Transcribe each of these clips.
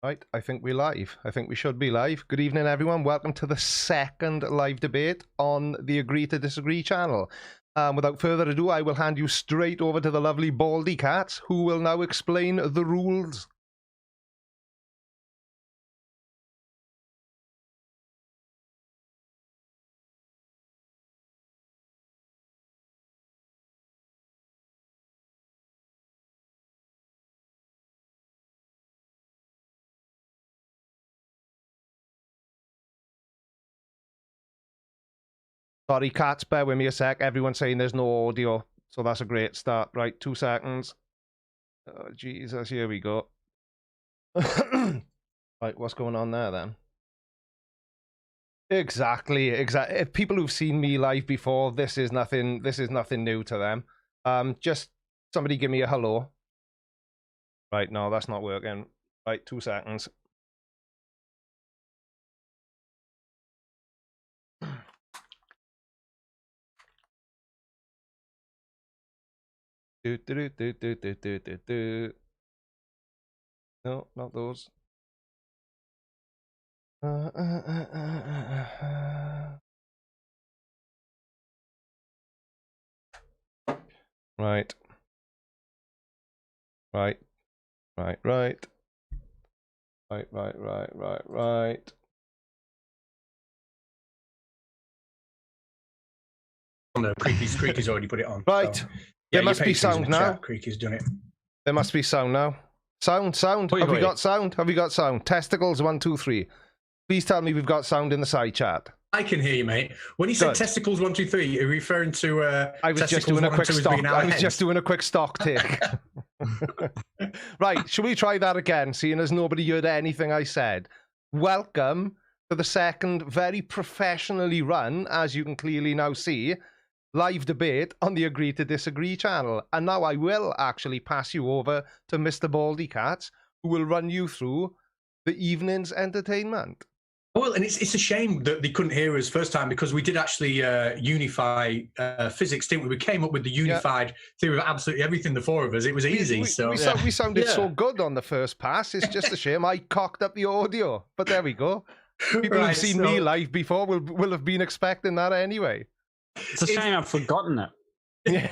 Right, I think we're live. I think we should be live. Good evening, everyone. Welcome to the second live debate on the Agree to Disagree channel. Without further ado, I will hand you straight over to the lovely Baldy Catz, who will now explain the rules. Sorry, Catz, bear with me a sec. Everyone's saying there's no audio, so that's a great start. Right, 2 seconds. Oh, Jesus, here we go. Right, what's going on there then? Exactly. If people who've seen me live before, this is nothing new to them. Just somebody give me a hello. Right, no, that's not working. Right, 2 seconds. No, not those. Right. Right. Right. Right. Right. Right. Right. Right. Right. No, Creaky's already put it on. Right. So. There must be sound now. Creaky's done it. There must be sound now. Sound. Have we got sound? Have we got sound? Testicles, 1, 2, 3. Please tell me we've got sound in the side chat. I can hear you, mate. When you said testicles 1, 2, 3, are you referring to I was just doing a quick stock. I was just doing a quick stock take. Right, should we try that again, seeing as nobody heard anything I said? Welcome to the second very professionally run, as you can clearly now see, live debate on the Agree to Disagree channel. And now I will actually pass you over to Mr. Baldy Catz, who will run you through the evening's entertainment. Well, and it's a shame that they couldn't hear us first time, because we did actually unify physics, didn't we? We came up with the unified theory of absolutely everything, the four of us. It was easy. We sounded so good on the first pass. It's just a shame I cocked up the audio. But there we go. People who've seen me live before will have been expecting that anyway. It's a shame I've forgotten it. Yeah.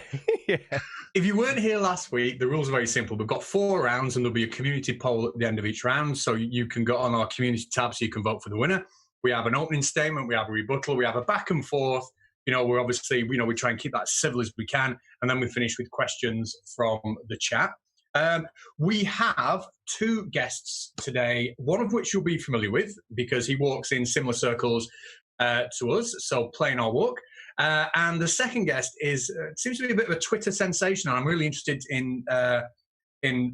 If you weren't here last week, the rules are very simple. We've got 4 rounds and there'll be a community poll at the end of each round. So you can go on our community tab so you can vote for the winner. We have an opening statement, we have a rebuttal, we have a back and forth. We're obviously, we try and keep that civil as we can. And then we finish with questions from the chat. We have 2 guests today, one of which you'll be familiar with because he walks in similar circles to us. So playing our walk. And the second guest seems to be a bit of a Twitter sensation, and I'm really interested in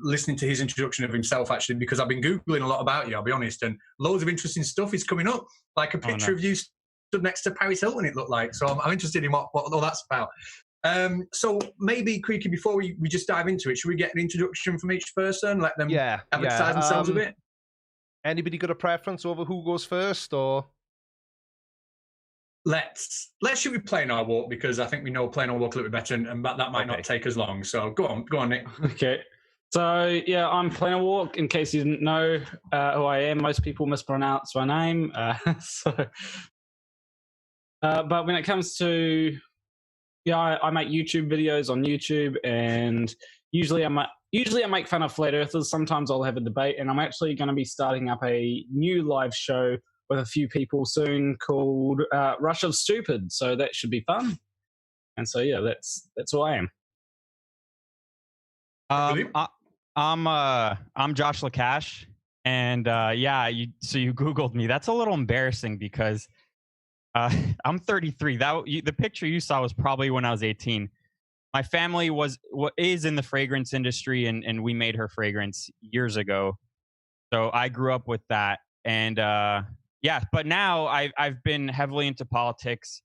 listening to his introduction of himself, actually, because I've been Googling a lot about you, I'll be honest, and loads of interesting stuff is coming up, like a picture of you stood next to Paris Hilton, it looked like. So I'm interested in what all that's about. So maybe, Creaky, before we just dive into it, should we get an introduction from each person, let them advertise themselves a bit? Anybody got a preference over who goes first, or...? Let's should we playing our walk, because I think we know playing our walk a little bit better, and that might not take as long. So go on, Nick. Okay. So yeah, I'm playing a walk. In case you didn't know who I am, most people mispronounce my name. But when it comes to I make YouTube videos on YouTube, and usually I make fun of flat earthers. Sometimes I'll have a debate, and I'm actually going to be starting up a new live show with a few people soon called Rush of Stupid, so that should be fun. And so that's who I am. I'm Josh Lakash, and you Googled me. That's a little embarrassing because I'm 33. The picture you saw was probably when I was 18. My family is in the fragrance industry, and we made her fragrance years ago. So I grew up with that, and but now I've been heavily into politics,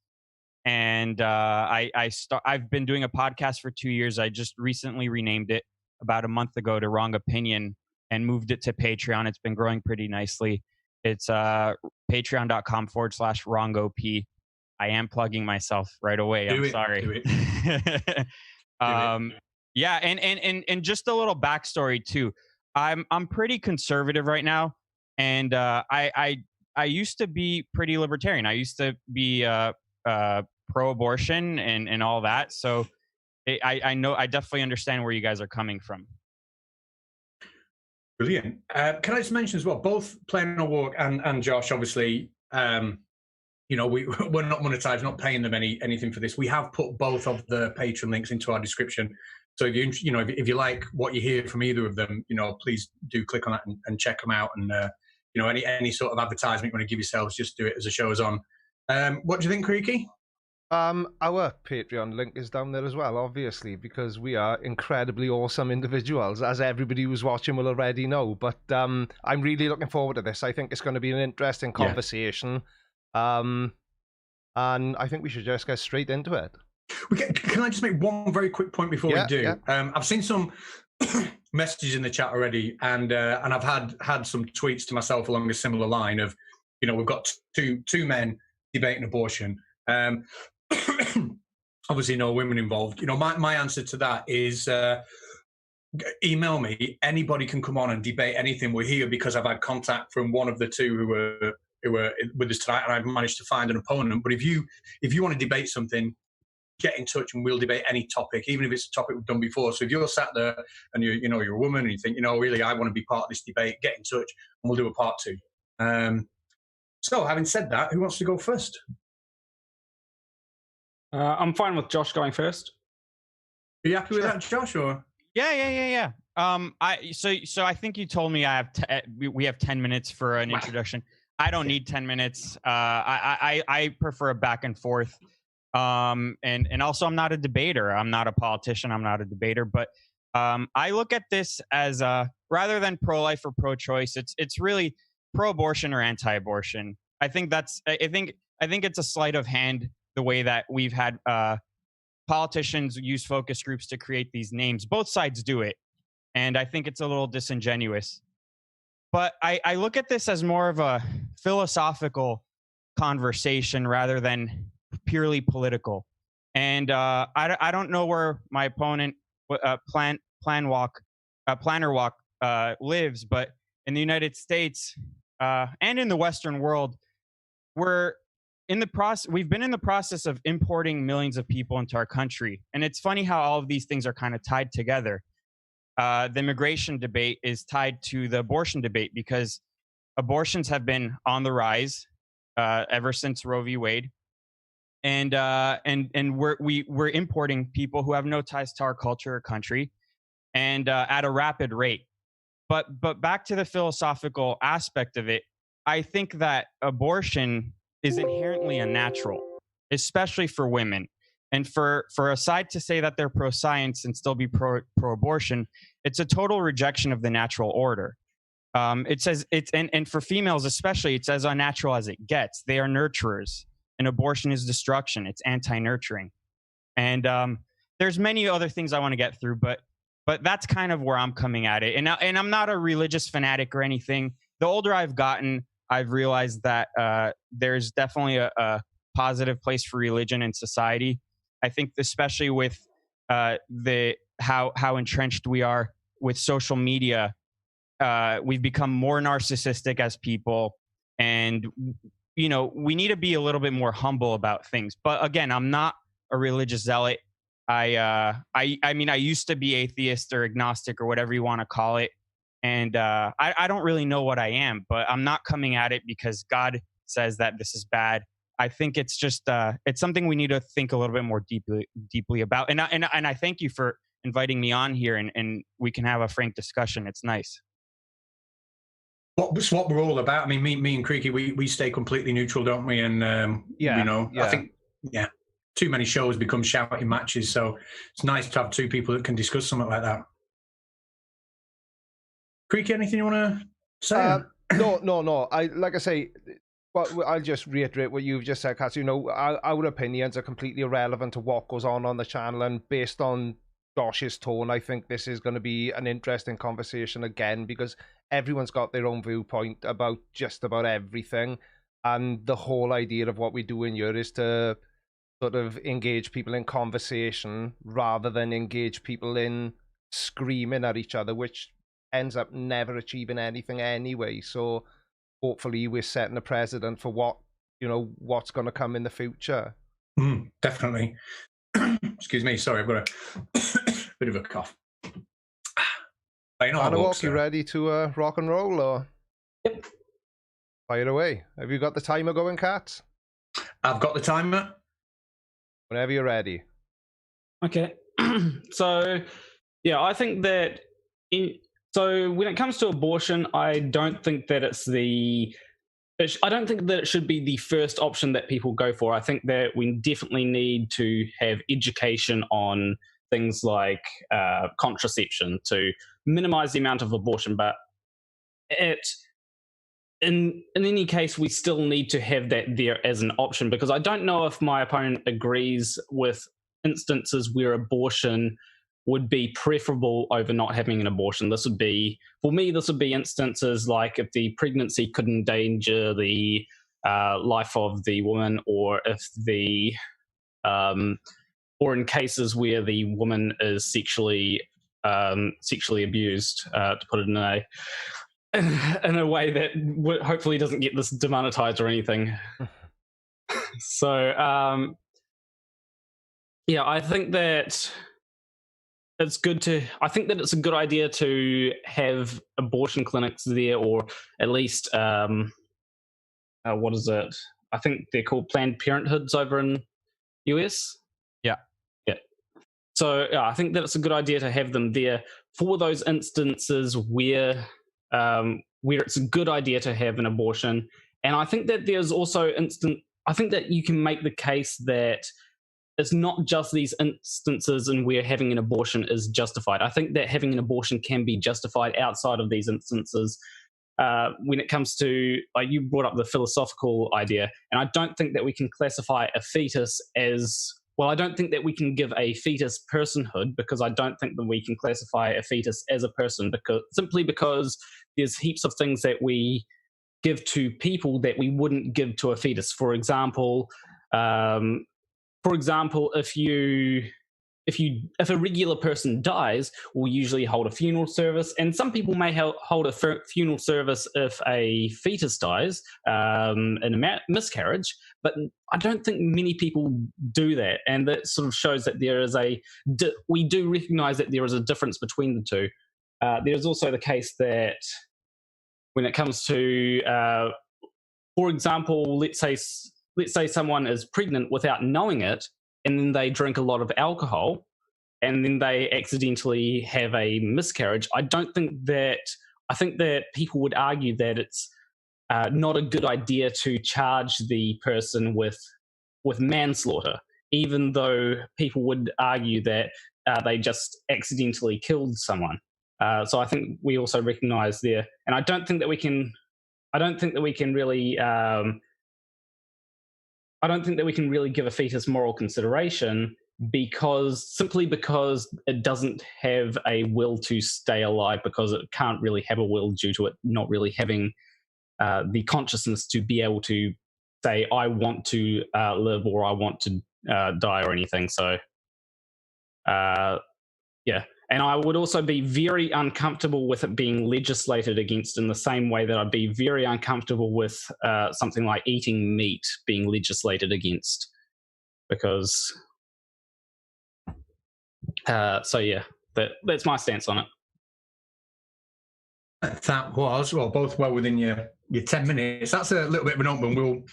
and I've been doing a podcast for 2 years. I just recently renamed it about a month ago to Wrong Opinion and moved it to Patreon. It's been growing pretty nicely. It's patreon.com/WrongOP. I am plugging myself right away. I'm sorry. Do it. And just a little backstory too. I'm pretty conservative right now. And I used to be pretty libertarian. I used to be pro-abortion and all that. So I know, I definitely understand where you guys are coming from. Brilliant. Can I just mention as well, both Plain Old Walk and Josh, obviously, you know, we're not monetized, not paying them anything for this. We have put both of the Patreon links into our description. So if you know, if you like what you hear from either of them, you know, please do click on that and check them out. And you know, any sort of advertisement you want to give yourselves, just do it as the show is on. What do you think, Creaky? Our Patreon link is down there as well, obviously, because we are incredibly awesome individuals, as everybody who's watching will already know. But I'm really looking forward to this. I think it's going to be an interesting conversation. And I think we should just get straight into it. Can I just make one very quick point before we do? Yeah. I've seen some messages in the chat already, and I've had some tweets to myself along a similar line of, you know, we've got two men debating abortion. Obviously, no women involved. You know, my answer to that is email me. Anybody can come on and debate anything. We're here because I've had contact from one of the two who were with us tonight, and I've managed to find an opponent. But if you want to debate something, get in touch and we'll debate any topic, even if it's a topic we've done before. So if you're sat there and you're a woman and you think, you know, really I want to be part of this debate, get in touch and we'll do a part 2. So having said that, who wants to go first? I'm fine with Josh going first. Are you happy with that, Josh? Or Yeah. So I think you told me we have 10 minutes for an introduction. I don't need 10 minutes. I prefer a back and forth. And also I'm not a debater. I'm not a politician. I'm not a debater. But I look at this as rather than pro-life or pro-choice, it's really pro-abortion or anti-abortion. I think it's a sleight of hand the way that we've had politicians use focus groups to create these names. Both sides do it, and I think it's a little disingenuous. But I look at this as more of a philosophical conversation rather than purely political. And I don't know where my opponent Planner Walk lives, but in the United States and in the Western world, we've been in the process of importing millions of people into our country. And it's funny how all of these things are kind of tied together. The immigration debate is tied to the abortion debate because abortions have been on the rise ever since Roe v. Wade. And we're importing people who have no ties to our culture or country, and at a rapid rate. But back to the philosophical aspect of it, I think that abortion is inherently unnatural, especially for women. And for a side to say that they're pro-science and still be pro-abortion, it's a total rejection of the natural order. It says and for females especially, it's as unnatural as it gets. They are nurturers, and abortion is destruction. It's anti-nurturing. And there's many other things I want to get through, but that's kind of where I'm coming at it. And I'm not a religious fanatic or anything. The older I've gotten, I've realized that there's definitely a positive place for religion in society. I think especially with how entrenched we are with social media, we've become more narcissistic as people, and you know, we need to be a little bit more humble about things. But again, I'm not a religious zealot. I mean, I used to be atheist or agnostic or whatever you want to call it. And I don't really know what I am, but I'm not coming at it because God says that this is bad. I think it's just it's something we need to think a little bit more deeply about. And I thank you for inviting me on here, and we can have a frank discussion. It's nice. What we're all about. I mean, me and Creaky, we stay completely neutral, don't we? And I think too many shows become shouting matches. So it's nice to have two people that can discuss something like that. Creaky, anything you want to say? No. Like I say, I'll just reiterate what you've just said, Katz. You know, our opinions are completely irrelevant to what goes on the channel, and based on Josh's tone, I think this is going to be an interesting conversation again, because everyone's got their own viewpoint about just about everything, and the whole idea of what we do in here is to sort of engage people in conversation rather than engage people in screaming at each other, which ends up never achieving anything anyway. So hopefully we're setting a precedent for what's going to come in the future. Definitely. Excuse me. Sorry, I've got a bit of a cough. Anawalk, you ready to rock and roll? Or? Yep. Fire away. Have you got the timer going, Catz? I've got the timer. Whenever you're ready. Okay. So, yeah, I think that so when it comes to abortion, I don't think that I don't think that it should be the first option that people go for. I think that we definitely need to have education on things like contraception to minimize the amount of abortion. But in any case, we still need to have that there as an option, because I don't know if my opponent agrees with instances where abortion would be preferable over not having an abortion. This would be, for me, instances like if the pregnancy could endanger the life of the woman, or if or in cases where the woman is sexually abused, to put it in a way that hopefully doesn't get this demonetized or anything. So, yeah, I think that it's a good idea to have abortion clinics there, or at least, what is it? I think they're called Planned Parenthoods over in US. Yeah. So I think that it's a good idea to have them there for those instances where it's a good idea to have an abortion. And I think that there's also I think that you can make the case that it's not just these instances in where having an abortion is justified. I think that having an abortion can be justified outside of these instances. When it comes to, like, you brought up the philosophical idea, and I don't think that we can classify a fetus as, well, I don't think that we can give a fetus personhood, because I don't think that we can classify a fetus as a person, because there's heaps of things that we give to people that we wouldn't give to a fetus. For example, if a regular person dies, we'll usually hold a funeral service, and some people may hold a funeral service if a fetus dies in a miscarriage, but I don't think many people do that, and that sort of shows that we do recognize that there is a difference between the two. There's also the case that when it comes to, for example, let's say someone is pregnant without knowing it, and then they drink a lot of alcohol, and then they accidentally have a miscarriage. I think that people would argue that it's not a good idea to charge the person with manslaughter, even though people would argue that they just accidentally killed someone. So I think we also recognize there, and I don't think that we can really. I don't think that we can really give a fetus moral consideration, because it doesn't have a will to stay alive, because it can't really have a will due to it not really having the consciousness to be able to say, I want to live, or I want to die, or anything. So, yeah. And I would also be very uncomfortable with it being legislated against, in the same way that I'd be very uncomfortable with something like eating meat being legislated against. Because, so yeah, that's my stance on it. That was, well, both well within your 10 minutes. That's a little bit of an open.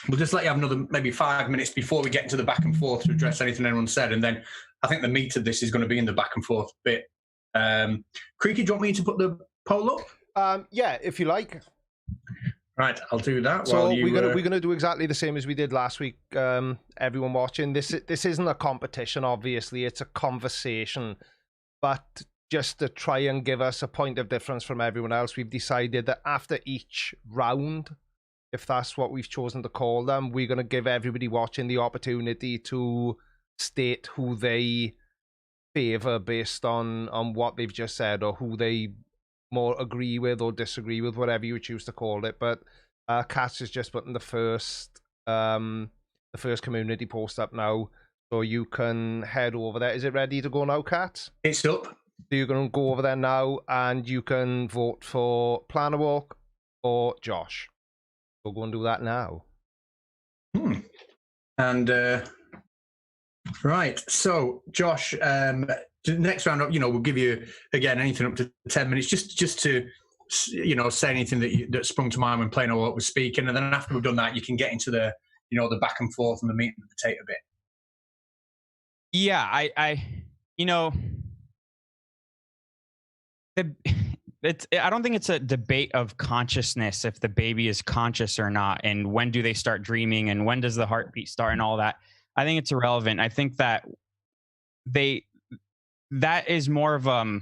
We'll just let you have another maybe 5 minutes before we get into the back and forth to address anything anyone said, and then I think the meat of this is going to be in the back and forth bit. Creaky, do you want me to put the poll up? Yeah, if you like. Right, I'll do that. So we're gonna do exactly the same as we did last week. Everyone watching, this isn't a competition. Obviously, it's a conversation, but just to try and give us a point of difference from everyone else, we've decided that after each round, if that's what we've chosen to call them, we're going to give everybody watching the opportunity to state who they favour based on what they've just said, or who they more agree with or disagree with, whatever you choose to call it. But Catz is just putting the first community post up now, so you can head over there. Is it ready to go now, Catz? It's up. So you're going to go over there now, and you can vote for Plan a Walk or Josh. We'll go and do that now. And right, so Josh, next round up, we'll give you again anything up to 10 minutes, just to say anything that sprung to mind when playing or what was speaking, and then after we've done that, you can get into the the back and forth and the meat and the potato bit. Yeah, I don't think it's a debate of consciousness if the baby is conscious or not, and when do they start dreaming, and when does the heartbeat start, and all that. I think it's irrelevant. I think that that is more of a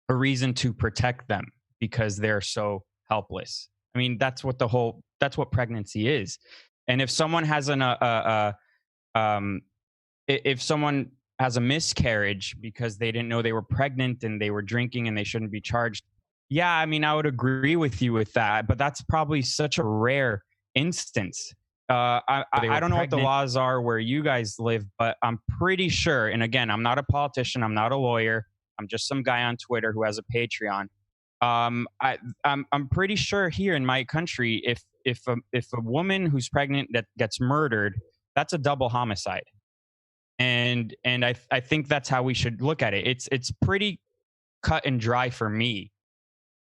reason to protect them because they're so helpless. I mean, that's what pregnancy is. And if someone has if someone has a miscarriage because they didn't know they were pregnant and they were drinking and they shouldn't be charged, yeah, I mean, I would agree with you with that, but that's probably such a rare instance. I don't know what the laws are where you guys live, but I'm pretty sure, and again, I'm not a politician, I'm not a lawyer, I'm just some guy on Twitter who has a Patreon. I'm pretty sure here in my country, if a woman who's pregnant that gets murdered, that's a double homicide. And I think that's how we should look at it. It's pretty cut and dry for me.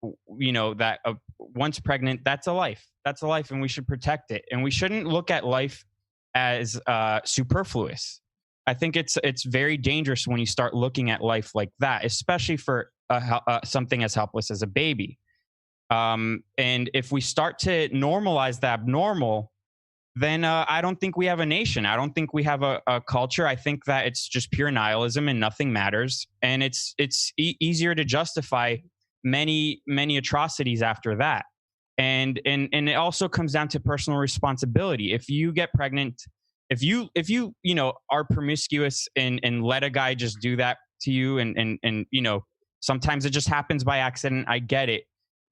That once pregnant, that's a life, and we should protect it. And we shouldn't look at life as superfluous. I think it's very dangerous when you start looking at life like that, especially for something as helpless as a baby. And if we start to normalize the abnormal, then I don't think we have a nation. I don't think we have a culture. I think that it's just pure nihilism and nothing matters. And it's easier to justify many atrocities after that. And it also comes down to personal responsibility. If you get pregnant, if you are promiscuous and let a guy just do that to you, and sometimes it just happens by accident. I get it,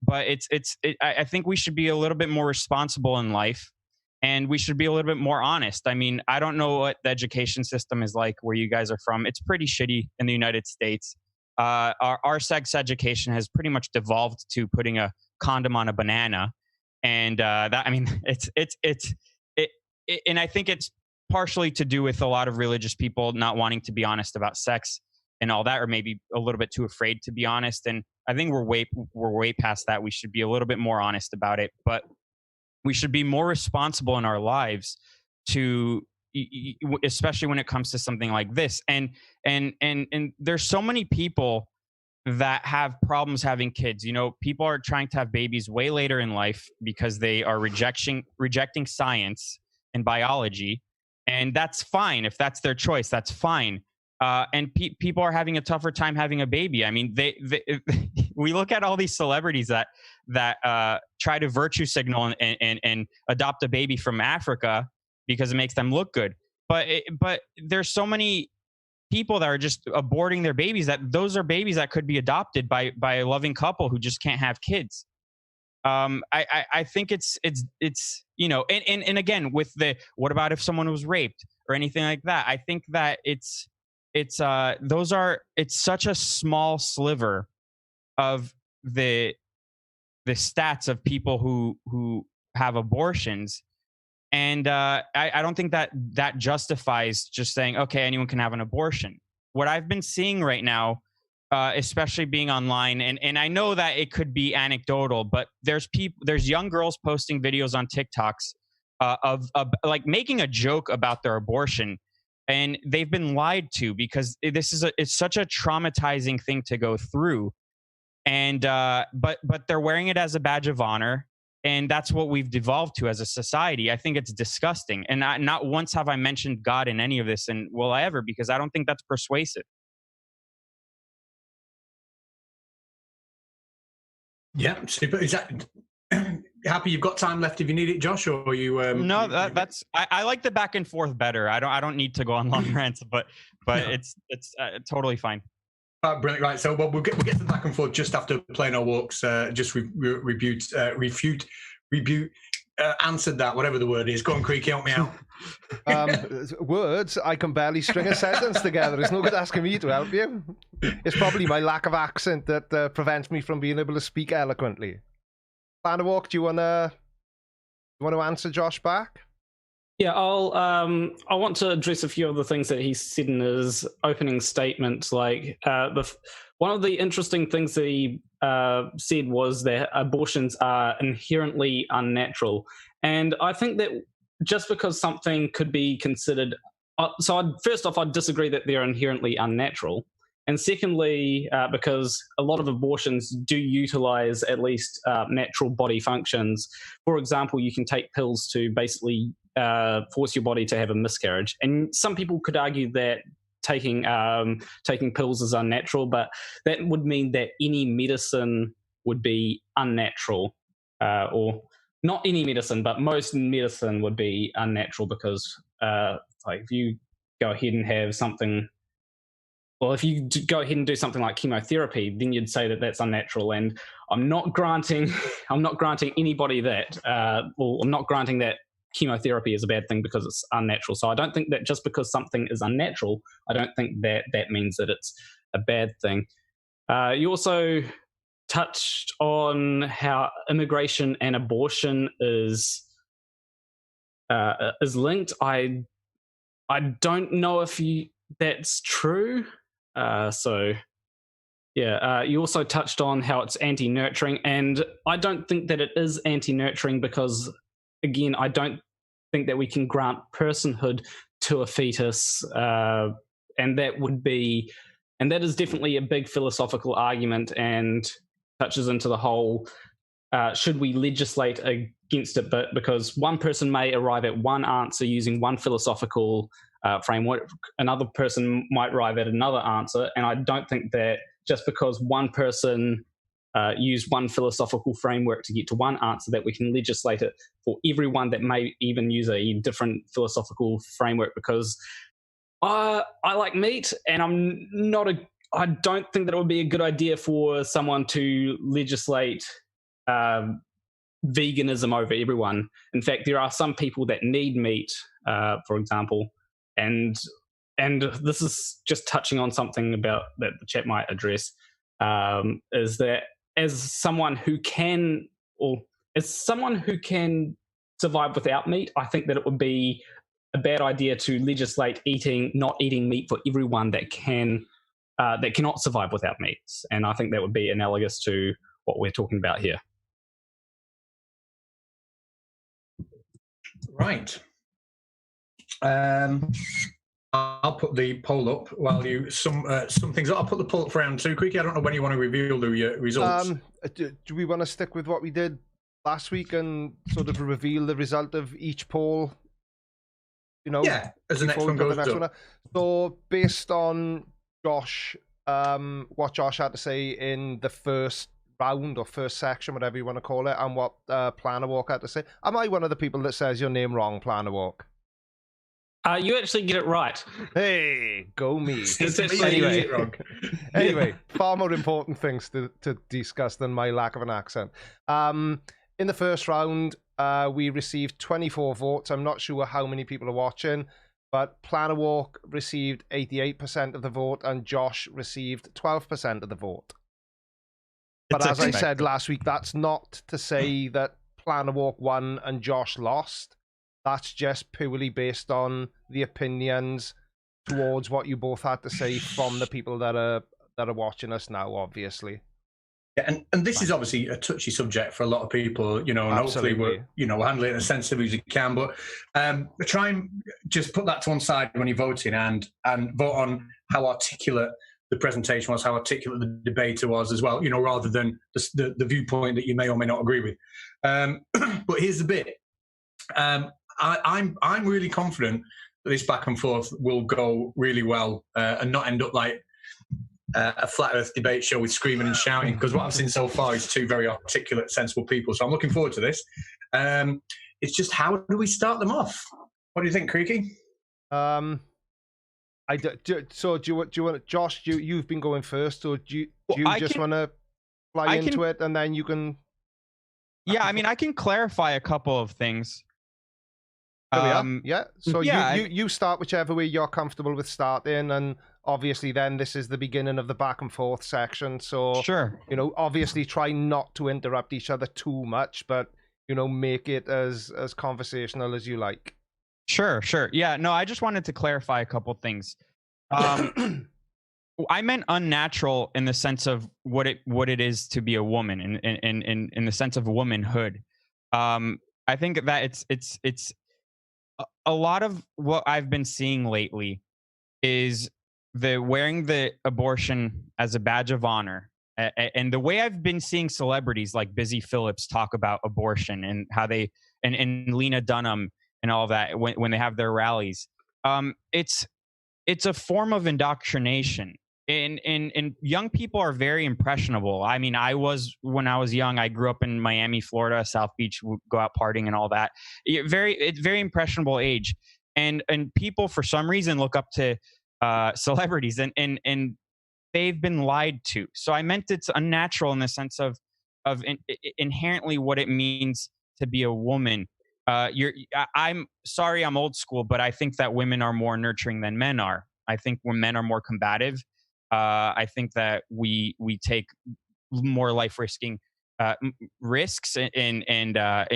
but I think we should be a little bit more responsible in life, and we should be a little bit more honest. I mean, I don't know what the education system is like where you guys are from. It's pretty shitty in the United States. Our sex education has pretty much devolved to putting a condom on a banana, and and I think it's partially to do with a lot of religious people not wanting to be honest about sex and all that, or maybe a little bit too afraid to be honest. And I think we're way past that. We should be a little bit more honest about it, but we should be more responsible in our lives especially when it comes to something like this. And there's so many people that have problems having kids. People are trying to have babies way later in life because they are rejecting science and biology. And that's fine. If that's their choice, that's fine. And people are having a tougher time having a baby. I mean, we look at all these celebrities that try to virtue signal and adopt a baby from Africa because it makes them look good. But there's so many people that are just aborting their babies, that those are babies that could be adopted by a loving couple who just can't have kids. I think it's and again, with what about if someone was raped or anything like that? I think that it's such a small sliver of the stats of people who have abortions. And I don't think that justifies just saying, okay, anyone can have an abortion. What I've been seeing right now, especially being online, and I know that it could be anecdotal, but there's young girls posting videos on TikToks of like making a joke about their abortion, and they've been lied to because it's such a traumatizing thing to go through, and but they're wearing it as a badge of honor. And that's what we've devolved to as a society. I think it's disgusting. And not once have I mentioned God in any of this, and will I ever, because I don't think that's persuasive. Yeah, super. Is that happy you've got time left if you need it, Josh, or are you? No, that's I like the back and forth better. I don't need to go on long rants, but no. It's totally fine. Brilliant. Right. So we'll get to the back and forth just after playing our walks. Just answered that, whatever the word is. Go on, Creaky, help me out. Words, I can barely string a sentence together. It's no good asking me to help you. It's probably my lack of accent that prevents me from being able to speak eloquently. Planet Walk, do you wanna answer Josh back? Yeah, I want to address a few of the things that he said in his opening statement. Like one of the interesting things that he said was that abortions are inherently unnatural, and I think that just because something could be considered, first off, I'd disagree that they're inherently unnatural. And secondly, because a lot of abortions do utilize at least natural body functions. For example, you can take pills to basically force your body to have a miscarriage. And some people could argue that taking pills is unnatural, but that would mean that any medicine would be unnatural, or not any medicine, but most medicine would be unnatural because, like, if you go ahead and have something. Well, if you go ahead and do something like chemotherapy, then you'd say that that's unnatural. And I'm not granting anybody that, I'm not granting that chemotherapy is a bad thing because it's unnatural. So I don't think that just because something is unnatural, I don't think that that means that it's a bad thing. You also touched on how immigration and abortion is linked. I don't know if that's true. You also touched on how it's anti-nurturing, and I don't think that it is anti-nurturing because, again, I don't think that we can grant personhood to a fetus, and that is definitely a big philosophical argument and touches into the whole should we legislate against it, but because one person may arrive at one answer using one philosophical framework, another person might arrive at another answer, and I don't think that just because one person used one philosophical framework to get to one answer that we can legislate it for everyone that may even use a different philosophical framework, because I like meat, and I don't think that it would be a good idea for someone to legislate veganism over everyone. In fact, there are some people that need meat, for example, and this is just touching on something about that the chat might address, is that as someone who can survive without meat, I think that it would be a bad idea to legislate not eating meat for everyone that cannot survive without meat. And I think that would be analogous to what we're talking about here. Right. I'll put the poll up while you some things. I'll put the poll up for round two. Creaky, I don't know when you want to reveal the results. Do we want to stick with what we did last week and sort of reveal the result of each poll? Yeah, as the next one goes up. So based on Josh, what Josh had to say in the first round or first section, whatever you want to call it, and what Planet Walk had to say. Am I one of the people that says your name wrong, Planet Walk? You actually get it right. Hey, go me. Anyway, far more important things to discuss than my lack of an accent. In the first round, we received 24 votes. I'm not sure how many people are watching, but Planet Walk received 88% of the vote, and Josh received 12% of the vote. But as I said last week, that's not to say that Planet Walk won and Josh lost. That's just purely based on the opinions towards what you both had to say from the people that are watching us now, obviously. Yeah, and this is obviously a touchy subject for a lot of people, and Absolutely. Hopefully we're handling it as sensitively as we can. But try and just put that to one side when you're voting and vote on how articulate the presentation was, how articulate the debater was as well, rather than the viewpoint that you may or may not agree with. But here's the bit. I'm really confident that this back and forth will go really well and not end up like a flat earth debate show with screaming and shouting, because what I've seen so far is two very articulate, sensible people. So I'm looking forward to this. It's just, how do we start them off? What do you think, Creaky? So do you want, Josh, you've been going first, or do you just want to fly into it and then you can... Yeah, I mean, I can clarify a couple of things. There we are. Yeah. So you start whichever way you're comfortable with starting, and obviously then this is the beginning of the back and forth section. So, Sure. you know, obviously try not to interrupt each other too much, but, you know, make it as conversational as you like. Sure. Yeah, no, I just wanted to clarify a couple things. I meant unnatural in the sense of what it is to be a woman, in the sense of womanhood. I think that it's a lot of what I've been seeing lately is the wearing the abortion as a badge of honor. And the way I've been seeing celebrities like Busy Phillips talk about abortion and how they and Lena Dunham and all that when they have their rallies, it's a form of indoctrination. And young people are very impressionable. I mean, when I was young, I grew up in Miami, Florida, South Beach, would go out partying and all that. It's very impressionable age, and people for some reason look up to celebrities, and they've been lied to. So I meant it's unnatural in the sense of inherently what it means to be a woman. I'm sorry, I'm old school, but I think that women are more nurturing than men are. I think when men are more combative. I think that we take more life risking risks, and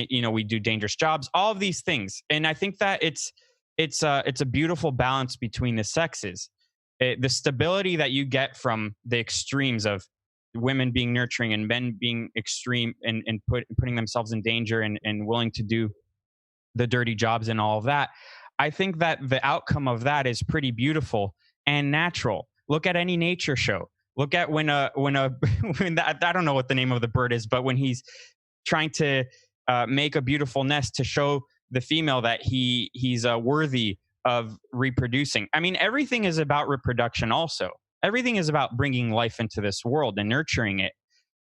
you know, we do dangerous jobs, all of these things. And I think that it's a beautiful balance between the sexes. The stability that you get from the extremes of women being nurturing and men being extreme and putting themselves in danger and willing to do the dirty jobs and all of that. I think that the outcome of that is pretty beautiful and natural. Look at any nature show. Look at when I don't know what the name of the bird is, but when he's trying to make a beautiful nest to show the female that he's worthy of reproducing. I mean, everything is about reproduction also. Everything is about bringing life into this world and nurturing it.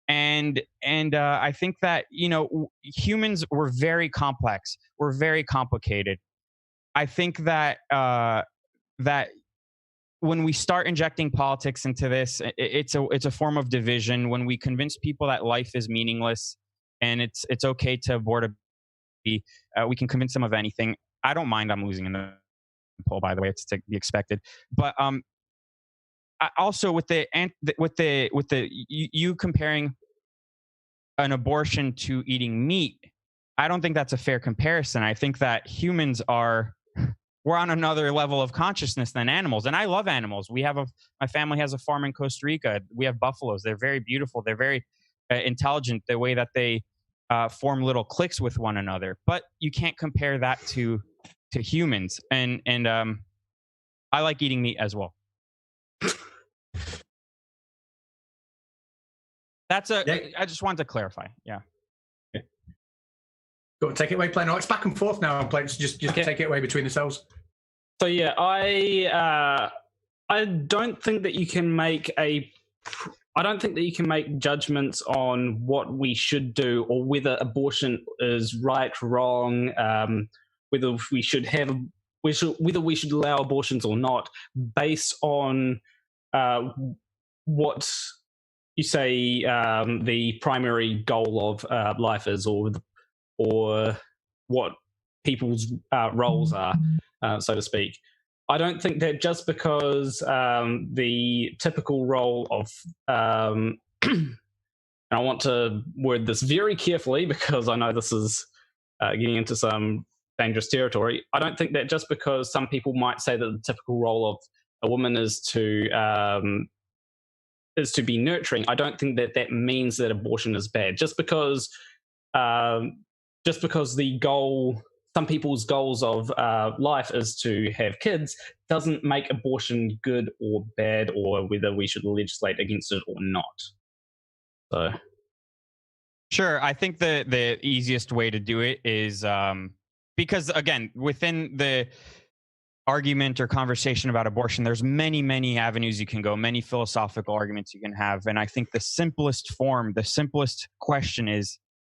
And I think that, you know, humans were very complex. We're very complicated. I think that that when we start injecting politics into this, it's a form of division. When we convince people that life is meaningless and it's okay to abort a baby, we can convince them of anything. I don't mind I'm losing in the poll, by the way. It's to be expected. But also with you comparing an abortion to eating meat, I don't think that's a fair comparison. I think that humans we're on another level of consciousness than animals. And I love animals. My family has a farm in Costa Rica. We have buffaloes. They're very beautiful. They're very intelligent, the way that they form little cliques with one another. But you can't compare that to humans. And I like eating meat as well. I just wanted to clarify. Yeah. Go take it away, Play. No, it's back and forth now. Play. Just okay. Take it away between yourselves. So yeah, I don't think that you can make judgments on what we should do or whether abortion is right, wrong, whether we should allow abortions or not, based on what you say the primary goal of life is, or what people's roles are, so to speak. I don't think that just because the typical role of, and I want to word this very carefully because I know this is getting into some dangerous territory. I don't think that just because some people might say that the typical role of a woman is to be nurturing, I don't think that means that abortion is bad. Just because the goal, some people's goals of life is to have kids, doesn't make abortion good or bad, or whether we should legislate against it or not. So, sure, I think the easiest way to do it is because, again, within the argument or conversation about abortion, there's many avenues you can go, many philosophical arguments you can have, and I think the simplest question is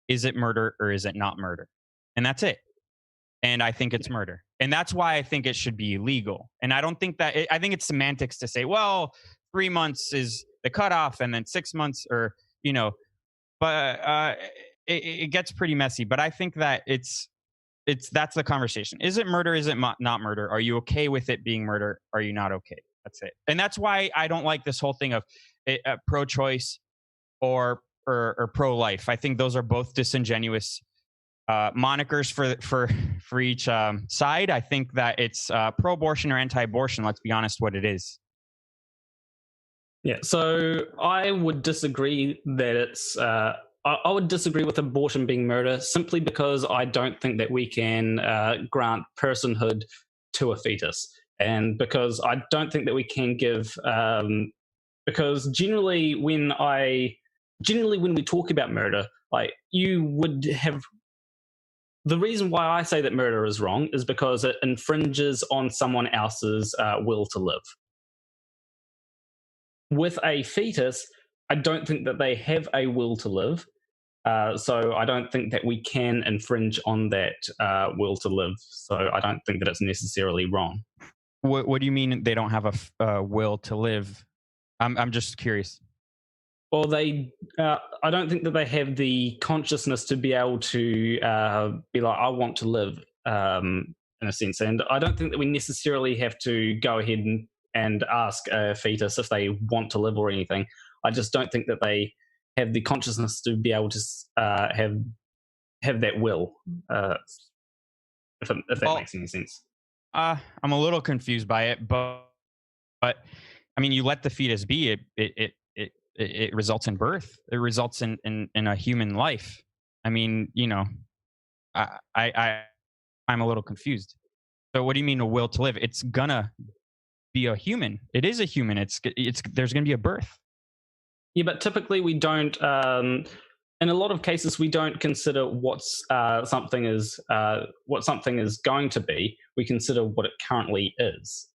it murder or is it not murder? And that's it. And I think it's murder. And that's why I think it should be illegal. And I don't think that, I think it's semantics to say, well, 3 months is the cutoff and then 6 months, or, you know, but it gets pretty messy. But I think that that's the conversation. Is it murder? Is it not murder? Are you okay with it being murder? Are you not okay? That's it. And that's why I don't like this whole thing of pro-choice or pro-life. I think those are both disingenuous monikers for each side. I think that it's pro-abortion or anti-abortion. Let's be honest, what it is. Yeah, so I would disagree that it's. I would disagree with abortion being murder simply because I don't think that we can grant personhood to a fetus, and because I don't think that we can give. Because generally, when we talk about murder, like you would have. The reason why I say that murder is wrong is because it infringes on someone else's will to live. With a fetus, I don't think that they have a will to live. So I don't think that we can infringe on that will to live. So I don't think that it's necessarily wrong. What do you mean they don't have a will to live? I'm just curious. Well, I don't think that they have the consciousness to be able to be like, I want to live, in a sense. And I don't think that we necessarily have to go ahead and ask a fetus if they want to live or anything. I just don't think that they have the consciousness to be able to have that will, if that makes any sense. I'm a little confused by it, but I mean, you let the fetus be, it results in birth. It results in a human life. I mean, you know, I'm a little confused. So what do you mean a will to live? It's gonna be a human. It is a human. There's gonna be a birth. Yeah, but typically we don't. In a lot of cases, we don't consider what something is going to be. We consider what it currently is.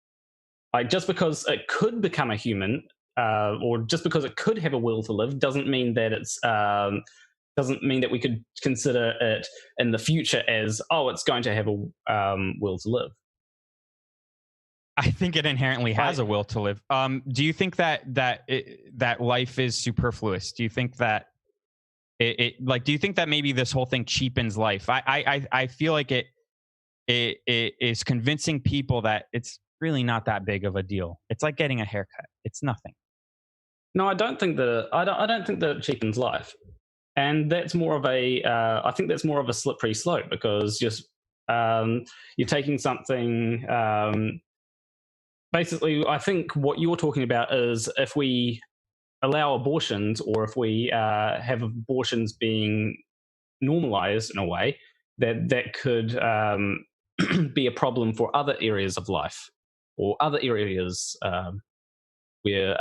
Like just because it could become a human, or just because it could have a will to live, doesn't mean that doesn't mean that we could consider it in the future as it's going to have a will to live. I think it inherently has a will to live. Do you think that life is superfluous? Do you think that do you think that maybe this whole thing cheapens life? I feel like it is convincing people that it's really not that big of a deal. It's like getting a haircut. It's nothing. No, I don't think that. I don't think that it cheapens life, and that's more of a. I think that's more of a slippery slope because just you're taking something. Basically, I think what you're talking about is if we allow abortions or if we have abortions being normalized in a way, that could be a problem for other areas of life or other areas where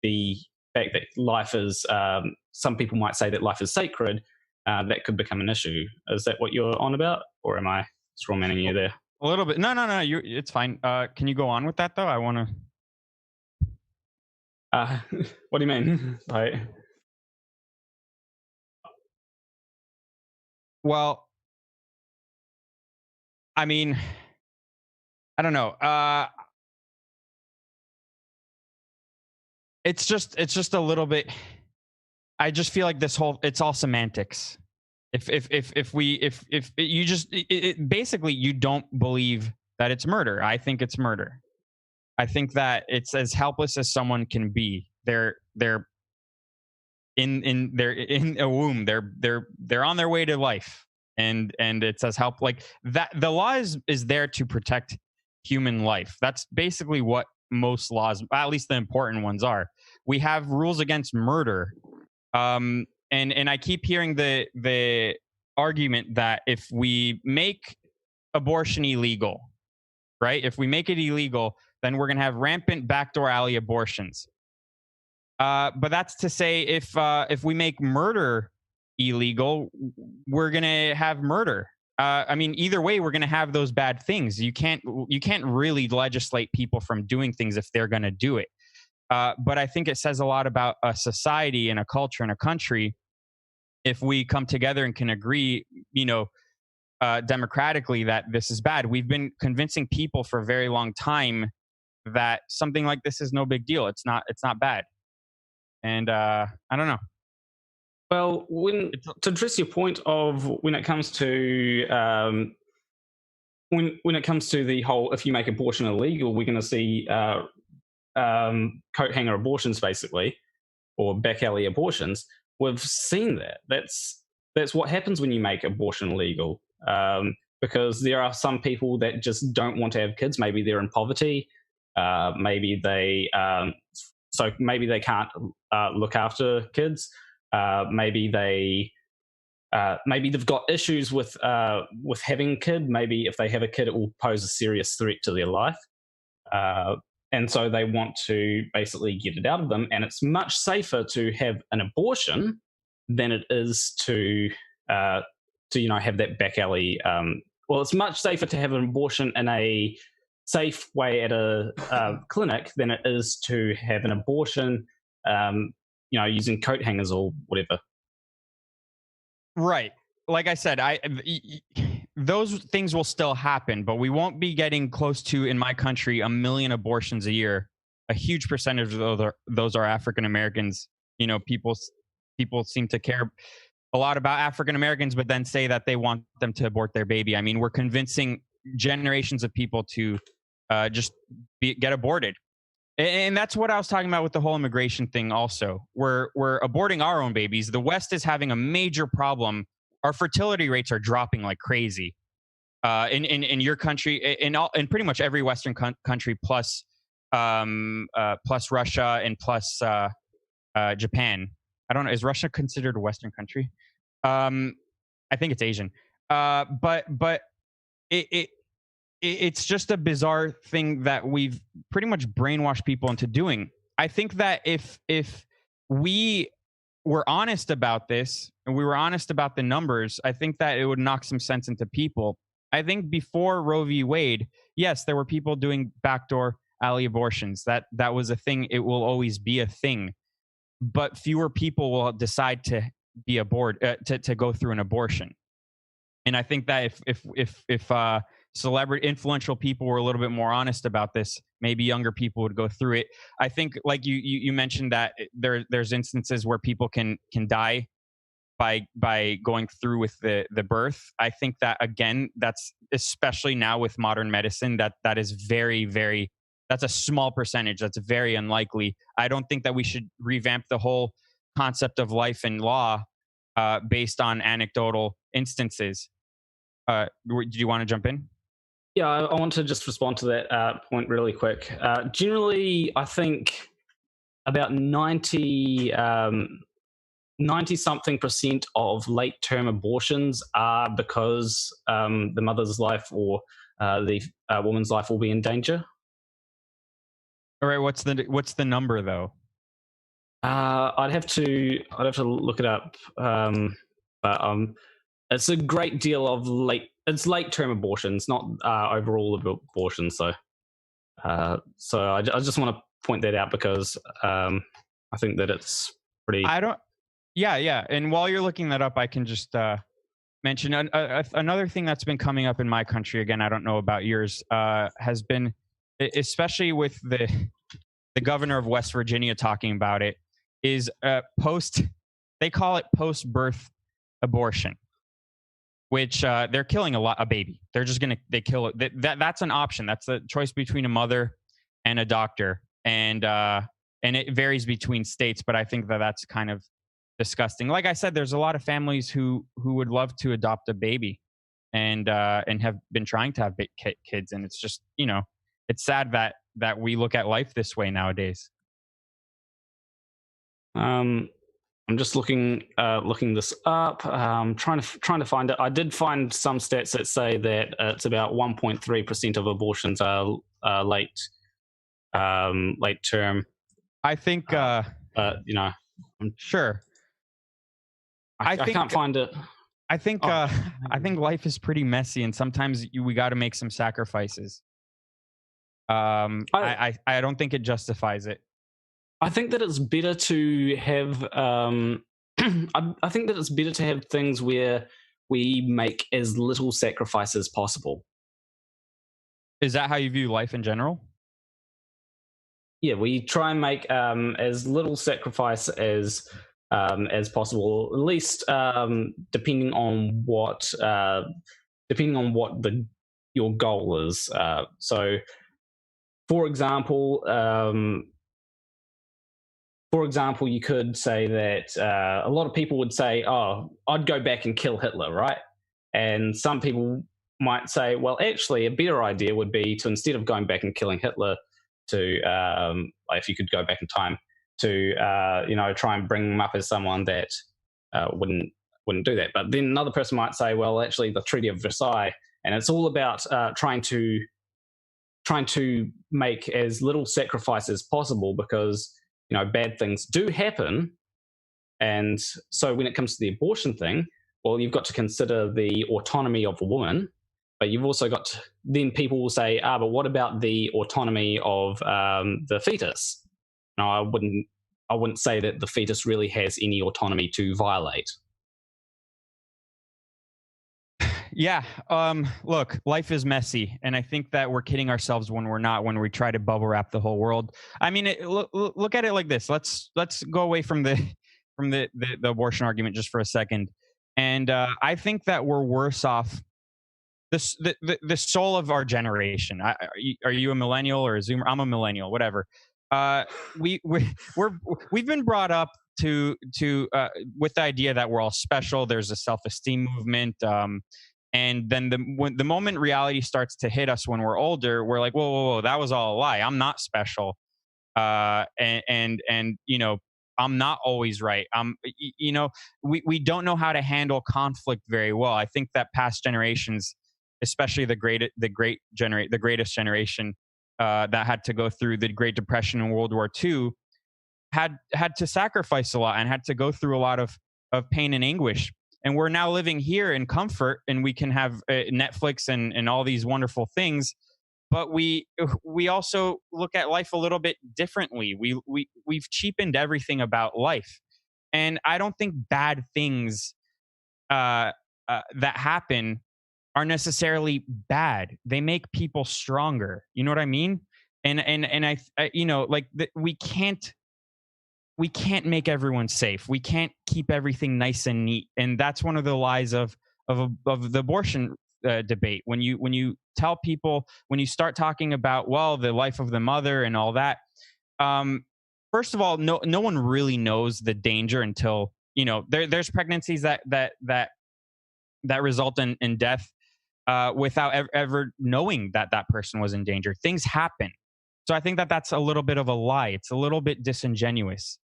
the fact that life is, some people might say that life is sacred, that could become an issue. Is that what you're on about? Or am I strawmanning you there? A little bit. No. It's fine. Can you go on with that though? I want to. What do you mean? Well, I mean, I don't know. It's just a little bit. I just feel like it's all semantics. If you just basically you don't believe that it's murder. I think it's murder. I think that it's as helpless as someone can be. They're in a womb. They're on their way to life, and it's as like that. The law is there to protect human life. That's basically what most laws, at least the important ones, are. We have rules against murder. And I keep hearing the argument that if we make abortion illegal, right? If we make it illegal, then we're going to have rampant backdoor alley abortions. But that's to say, if we make murder illegal, we're going to have murder. I mean, either way, we're going to have those bad things. You can't really legislate people from doing things if they're going to do it. But I think it says a lot about a society and a culture and a country if we come together and can agree, democratically that this is bad. We've been convincing people for a very long time that something like this is no big deal. It's not bad. And I don't know. Well, to address your point of when it comes to when it comes to the whole, if you make abortion illegal, we're going to see coat hanger abortions, basically, or back alley abortions, we've seen that. That's what happens when you make abortion legal. Because there are some people that just don't want to have kids. Maybe they're in poverty. Maybe they can't look after kids. Maybe they've got issues with having a kid. Maybe if they have a kid, it will pose a serious threat to their life, and so they want to basically get it out of them. And it's much safer to have an abortion than it is to have that back alley. Well, it's much safer to have an abortion in a safe way at a clinic than it is to have an abortion, using coat hangers or whatever. Right. Like I said, those things will still happen, but we won't be getting close to, in my country, 1 million abortions a year. A huge percentage of those are African Americans. People seem to care a lot about African Americans, but then say that they want them to abort their baby. I mean, we're convincing generations of people to get aborted. And that's what I was talking about with the whole immigration thing also. We're aborting our own babies. The West is having a major problem. Our fertility rates are dropping like crazy. In your country, in pretty much every Western country, plus Russia and plus Japan. I don't know. Is Russia considered a Western country? I think it's Asian. But it's just a bizarre thing that we've pretty much brainwashed people into doing. I think that if we were honest about this and we were honest about the numbers, I think that it would knock some sense into people. I think before Roe v. Wade, yes, there were people doing backdoor alley abortions. That was a thing. It will always be a thing. But fewer people will decide to be to go through an abortion. And I think that if celebrity influential people were a little bit more honest about this, maybe younger people would go through it. I think, like you mentioned, that there's instances where people can die by going through with the birth. I think that, again, that's especially now with modern medicine, that is very, very, that's a small percentage. That's very unlikely. I don't think that we should revamp the whole concept of life and law based on anecdotal instances. Do you want to jump in? Yeah, I want to just respond to that point really quick. Generally, I think about 90-something% of late-term abortions are because the mother's life or the woman's life will be in danger. All right, what's the number though? I'd have to look it up. But it's a great deal of late-term abortions, not overall abortions. So I just want to point that out because I think that it's pretty. Yeah. And while you're looking that up, I can just mention another thing that's been coming up in my country. Again, I don't know about yours. Has been, especially with the governor of West Virginia talking about it, is they call it post-birth abortion, which they're killing a baby. They're just they kill it. That's an option. That's a choice between a mother and a doctor, and it varies between states. But I think that's kind of disgusting. Like I said, there's a lot of families who would love to adopt a baby, and have been trying to have kids, and it's just, it's sad that we look at life this way nowadays. I'm just looking this up. Trying to find it. I did find some stats that say that it's about 1.3% of abortions are late term. I think. Sure. I can't find it. I think I think life is pretty messy, and sometimes we got to make some sacrifices. I don't think it justifies it. I think that it's better to have. I think that it's better to have things where we make as little sacrifice as possible. Is that how you view life in general? Yeah, we try and make as little sacrifice as possible. At least depending on what your goal is. So, for example, you could say that a lot of people would say, "Oh, I'd go back and kill Hitler," right? And some people might say, "Well, actually, a better idea would be to, instead of going back and killing Hitler, to if you could go back in time, to try and bring him up as someone that wouldn't do that." But then another person might say, "Well, actually, the Treaty of Versailles, and it's all about trying to make as little sacrifice as possible, because bad things do happen." And so when it comes to the abortion thing, well, you've got to consider the autonomy of a woman, but you've also got to, then people will say, but what about the autonomy of the fetus? No, I wouldn't say that the fetus really has any autonomy to violate. Yeah. Look, life is messy, and I think that we're kidding ourselves when we're not, when we try to bubble wrap the whole world. I mean, look at it like this. Let's go away from the abortion argument just for a second. And I think that we're worse off. The soul of our generation. Are you a millennial or a Zoomer? I'm a millennial. Whatever. We've been brought up to with the idea that we're all special. There's a self-esteem movement. And then the moment reality starts to hit us when we're older, we're like, whoa, that was all a lie. I'm not special. And I'm not always right. We don't know how to handle conflict very well. I think that past generations, especially the greatest generation that had to go through the Great Depression and World War II, had to sacrifice a lot and had to go through a lot of pain and anguish. And we're now living here in comfort, and we can have Netflix and all these wonderful things. But we also look at life a little bit differently. We've cheapened everything about life, and I don't think bad things that happen are necessarily bad. They make people stronger. You know what I mean? And I we can't make everyone safe. We can't keep everything nice and neat. And that's one of the lies of the abortion debate. When you tell people, when you start talking about, well, the life of the mother and all that, first of all, no one really knows the danger until, there's pregnancies that result in death without ever knowing that person was in danger. Things happen. So I think that that's a little bit of a lie. It's a little bit disingenuous.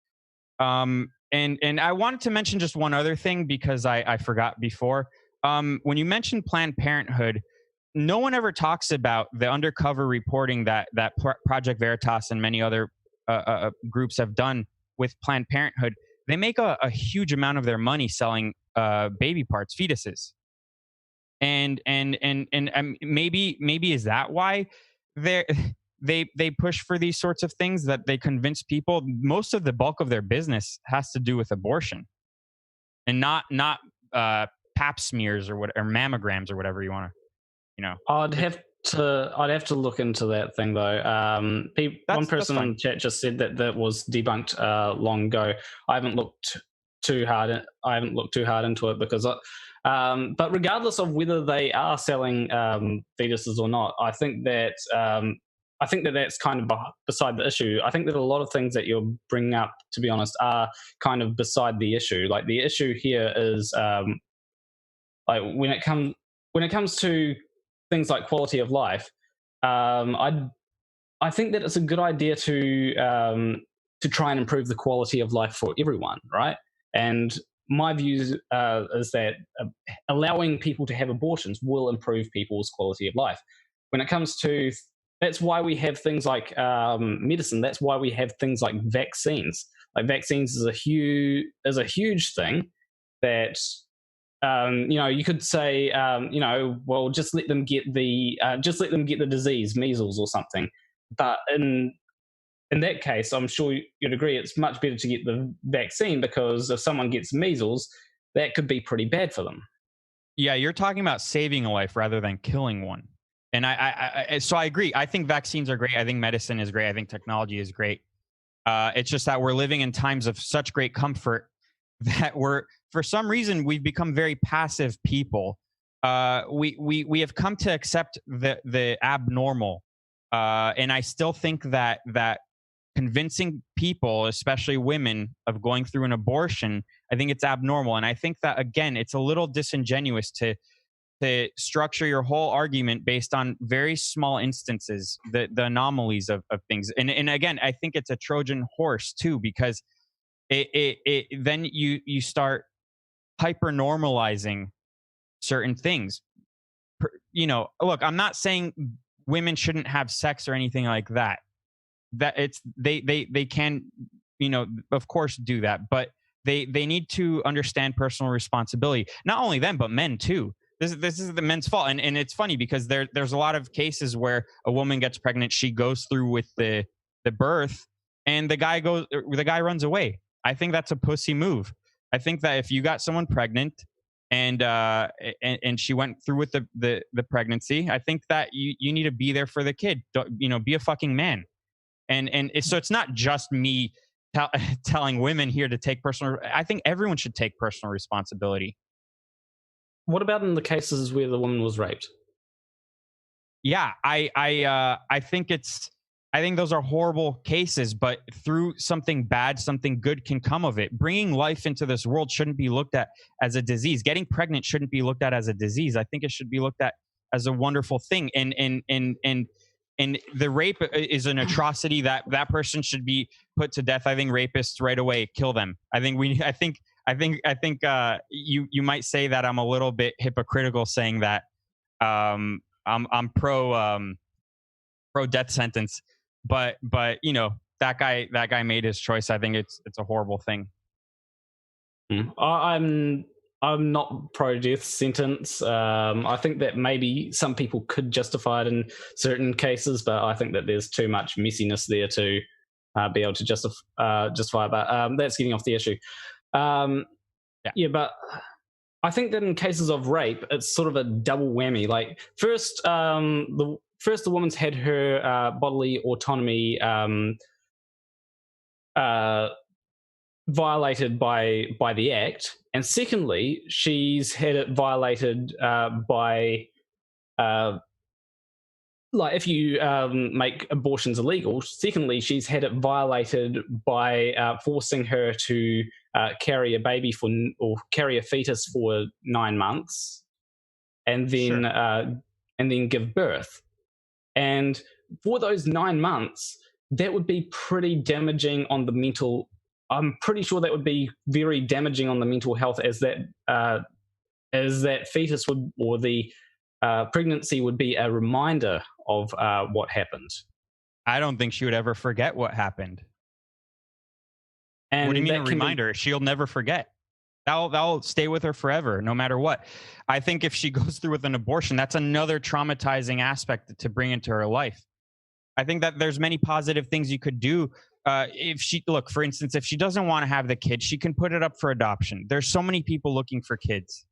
And I wanted to mention just one other thing, because I forgot before. When you mentioned Planned Parenthood, no one ever talks about the undercover reporting that Project Veritas and many other groups have done with Planned Parenthood. They make a huge amount of their money selling baby parts, fetuses. And maybe is that why they push for these sorts of things, that they convince people? Most of the bulk of their business has to do with abortion, and not pap smears or mammograms or whatever you want to, I'd have to look into that thing though. One person in the chat just said that was debunked long ago. I haven't looked too hard into it, because but regardless of whether they are selling fetuses or not, I think that that's kind of beside the issue. I think that a lot of things that you're bringing up, to be honest, are kind of beside the issue. Like, the issue here is like when it comes to things like quality of life. I think that it's a good idea to try and improve the quality of life for everyone, right? And my view is that allowing people to have abortions will improve people's quality of life. When it comes to, that's why we have things like medicine. That's why we have things like vaccines. Like, vaccines is a huge thing that you could say well, just let them get the disease, measles or something. But in that case, I'm sure you'd agree it's much better to get the vaccine, because if someone gets measles, that could be pretty bad for them. Yeah, you're talking about saving a life rather than killing one. And so I agree. I think vaccines are great. I think medicine is great. I think technology is great. It's just that we're living in times of such great comfort that for some reason, we've become very passive people. We have come to accept the abnormal And I still think that convincing people, especially women, of going through an abortion, I think it's abnormal. And I think that, again, it's a little disingenuous to structure your whole argument based on very small instances, the anomalies of things. And again, I think it's a Trojan horse too, because then you start hyper normalizing certain things. Look, I'm not saying women shouldn't have sex or anything like that. That it's they can, of course, do that, but they need to understand personal responsibility. Not only them, but men too. This is the men's fault, and it's funny because there's a lot of cases where a woman gets pregnant, she goes through with the birth, and the guy runs away. I think that's a pussy move. I think that if you got someone pregnant and she went through with the pregnancy, I think that you need to be there for the kid. Be a fucking man. And so it's not just me telling women here to take personal. I think everyone should take personal responsibility. What about in the cases where the woman was raped? Yeah, I think those are horrible cases, but through something bad, something good can come of it. Bringing life into this world shouldn't be looked at as a disease. Getting pregnant shouldn't be looked at as a disease. I think it should be looked at as a wonderful thing. And the rape is an atrocity that person should be put to death. I think rapists right away, kill them. I think you might say that I'm a little bit hypocritical saying that I'm pro death sentence, but that guy made his choice. I think it's a horrible thing. I'm not pro death sentence. I think that maybe some people could justify it in certain cases, but I think that there's too much messiness there to be able to justify. But that's getting off the issue. Yeah, but I think that in cases of rape, it's sort of a double whammy. Like first, the woman's had her bodily autonomy violated by the act, and secondly, she's had it violated by like if you make abortions illegal. Secondly, she's had it violated by forcing her to carry a baby or carry a fetus for 9 months, and then and then give birth. And for those 9 months, that would be pretty damaging on the mental. I'm pretty sure that would be very damaging on the mental health, as that fetus would, or the pregnancy would be a reminder of what happened. I don't think she would ever forget what happened. And what do you mean a reminder? She'll never forget. That'll stay with her forever, no matter what. I think if she goes through with an abortion, that's another traumatizing aspect to bring into her life. I think that there's many positive things you could do. For instance, if she doesn't want to have the kid, she can put it up for adoption. There's so many people looking for kids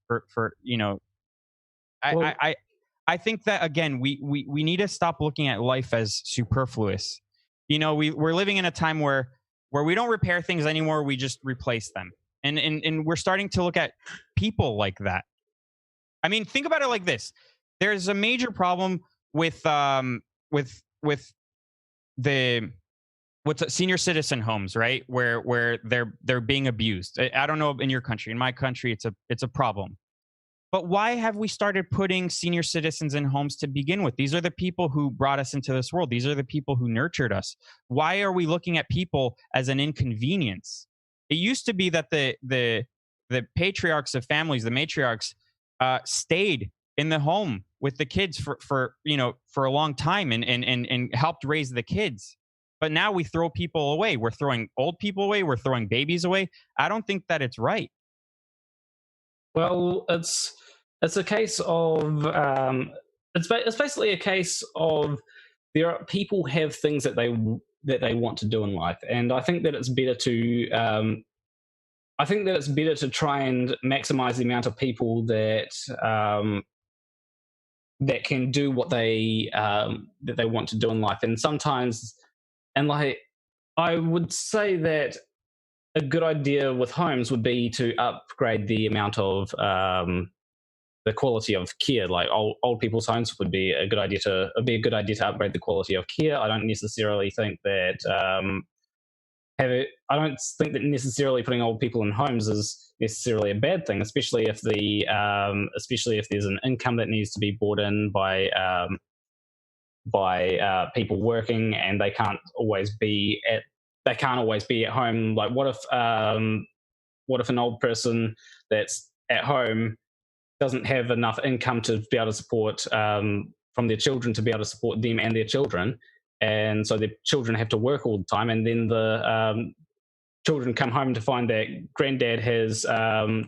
I think that, again, we need to stop looking at life as superfluous. We're living in a time where we don't repair things anymore. We just replace them. And we're starting to look at people like that. I mean, think about it like this. There's a major problem with the senior citizen homes, right? Where they're being abused. I don't know in your country. In my country, it's a problem. But why have we started putting senior citizens in homes to begin with? These are the people who brought us into this world. These are the people who nurtured us. Why are we looking at people as an inconvenience? It used to be that the patriarchs of families, the matriarchs, stayed in the home with the kids for a long time and helped raise the kids. But now we throw people away. We're throwing old people away. We're throwing babies away. I don't think that it's right. Well, it's a case of it's basically a case of there are people have things that they want to do in life, and I think that it's better to try and maximize the amount of people that that can do what they want to do in life. And sometimes, and like I would say that a good idea with homes would be to upgrade the amount of quality of care. Like old people's homes would be a good idea to upgrade the quality of care. I don't necessarily think that I don't think that necessarily putting old people in homes is necessarily a bad thing, especially if there's an income that needs to be brought in by people working, and they can't always be at home. Like, what if an old person that's at home doesn't have enough income to be able to support from their children to be able to support them and their children, and so their children have to work all the time, and then the children come home to find that granddad has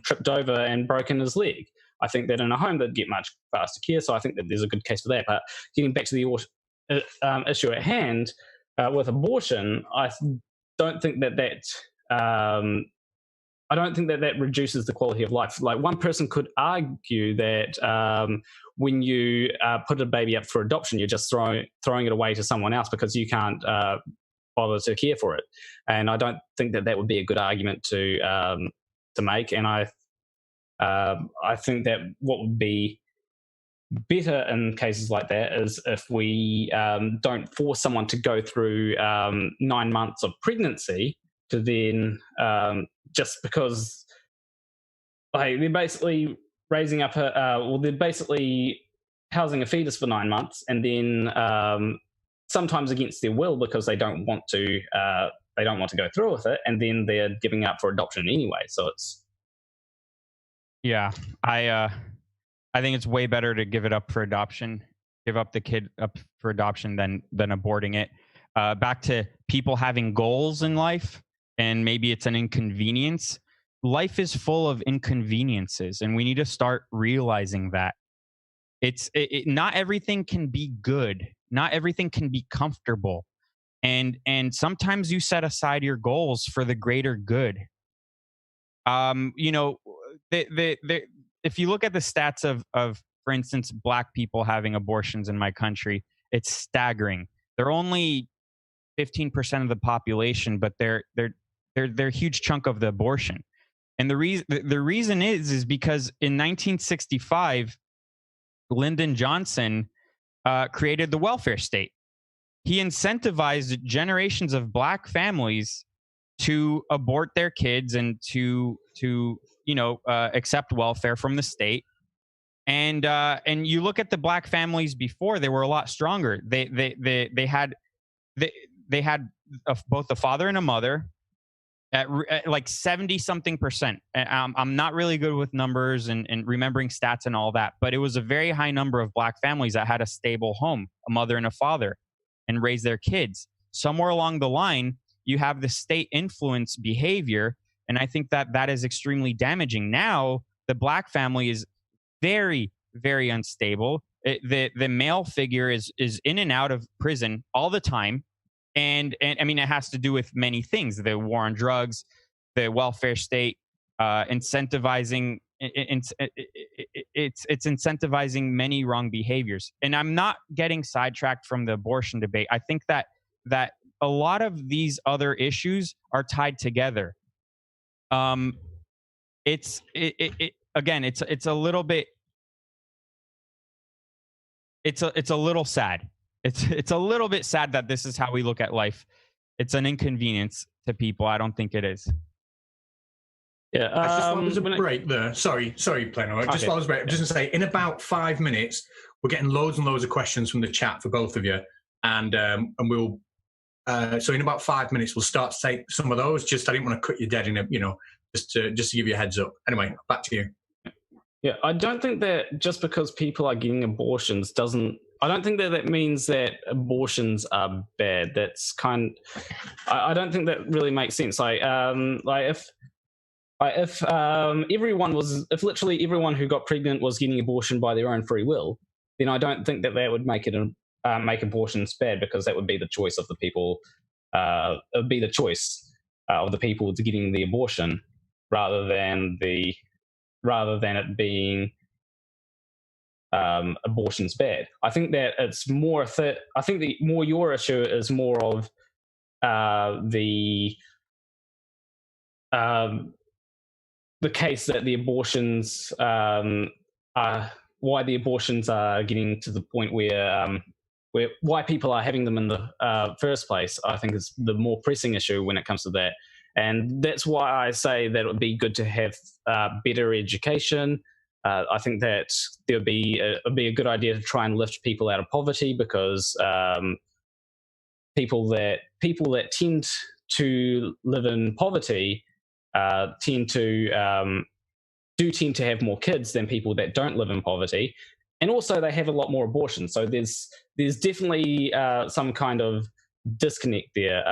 tripped over and broken his leg. I think that in a home they'd get much faster care, so I think that there's a good case for that. But getting back to the issue at hand with abortion, I don't think that reduces the quality of life. Like, one person could argue that when you put a baby up for adoption, you're just throwing it away to someone else because you can't bother to care for it. And I don't think that would be a good argument to make. And I think that what would be better in cases like that is if we don't force someone to go through 9 months of pregnancy to then just because they're basically raising up they're basically housing a fetus for 9 months, and then sometimes against their will because they don't want to go through with it, and then they're giving up for adoption anyway. So it's I think it's way better to give up the kid up for adoption than aborting it. Back to people having goals in life, and maybe it's an inconvenience. Life is full of inconveniences, and we need to start realizing that not everything can be good. Not everything can be comfortable. And sometimes you set aside your goals for the greater good. If you look at the stats of, for instance, Black people having abortions in my country, it's staggering. They're only 15% of the population, but they're a huge chunk of the abortion. And the reason is because in 1965, Lyndon Johnson created the welfare state. He incentivized generations of Black families to abort their kids and to accept welfare from the state. And you look at the Black families before; they were a lot stronger. They had both a father and a mother at like 70-something%. I'm not really good with numbers and remembering stats and all that, but it was a very high number of Black families that had a stable home, a mother and a father, and raised their kids. Somewhere along the line, you have the state influence behavior, and I think that is extremely damaging. Now, the Black family is very, very unstable. The male figure is in and out of prison all the time. And I mean, it has to do with many things: the war on drugs, the welfare state, incentivizing. It's incentivizing many wrong behaviors. And I'm not getting sidetracked from the abortion debate. I think that a lot of these other issues are tied together. It's a little bit. It's a little sad. It's a little bit sad that this is how we look at life. It's an inconvenience to people. I don't think it is. Yeah. I just thought there was a break there. Sorry, Plano. Just while I was break, just to say, in about 5 minutes, we're getting loads and loads of questions from the chat for both of you, and we'll. So in about 5 minutes, we'll start to take some of those. Just I didn't want to cut you dead in just to give you a heads up. Anyway, back to you. Yeah, I don't think that just because people are getting abortions I don't think that means that abortions are bad. That's I don't think that really makes sense. If literally everyone who got pregnant was getting abortion by their own free will, then I don't think that would make abortions bad, because that would be the choice of the people. It would be the choice of the people to getting the abortion, rather than it being abortion's bad. I think that it's more. I think your issue is more of the case that the abortions are why the abortions are getting to the point where why people are having them in the first place, I think is the more pressing issue when it comes to that. And that's why I say that it would be good to have better education. I think that it'd be a good idea to try and lift people out of poverty, because people that tend to live in poverty tend to have more kids than people that don't live in poverty, and also they have a lot more abortions. So there's definitely some kind of disconnect there,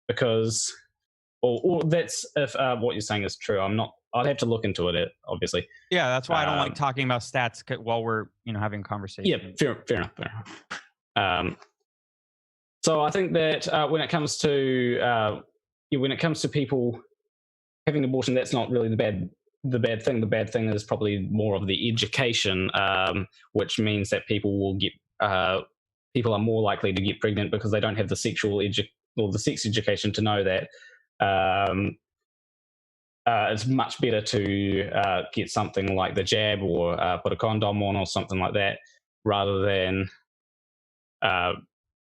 because, or that's if what you're saying is true. I'm not. I'd have to look into it, obviously. Yeah, that's why I don't like talking about stats while we're having a conversation. Yeah, fair enough. So I think that when it comes to people having abortion, that's not really the bad thing. The bad thing is probably more of the education, which means that people are more likely to get pregnant because they don't have the sex education to know that it's much better to get something like the jab or put a condom on or something like that, rather than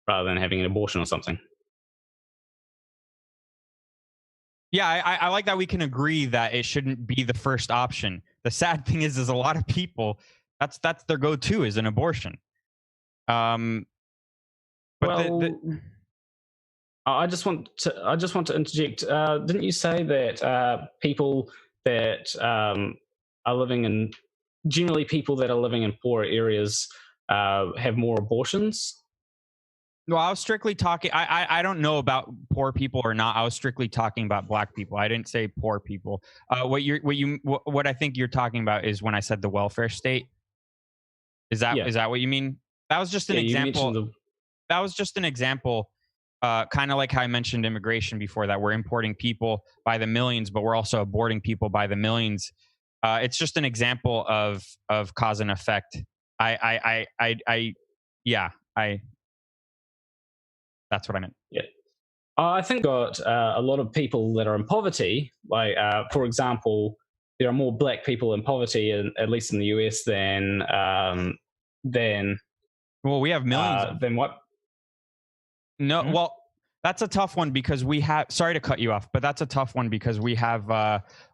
having an abortion or something. Yeah, I like that we can agree that it shouldn't be the first option. The sad thing is a lot of people, that's their go-to is an abortion. I just want to interject. Didn't you say that people that are living in, generally people that are living in poorer areas have more abortions? No, I was strictly talking. I don't know about poor people or not. I was strictly talking about Black people. I didn't say poor people. What I think you're talking about is when I said the welfare state. Is that what you mean? That was just an example. That was just an example. Kind of like how I mentioned immigration before, that we're importing people by the millions, but we're also aborting people by the millions. It's just an example of cause and effect. That's what I meant. Yeah. I think got a lot of people that are in poverty. Like, for example, there are more Black people in poverty, at least in the US, than well, we have millions. Than what? No, well, that's a tough one because we have. Sorry to cut you off, but that's a tough one because we have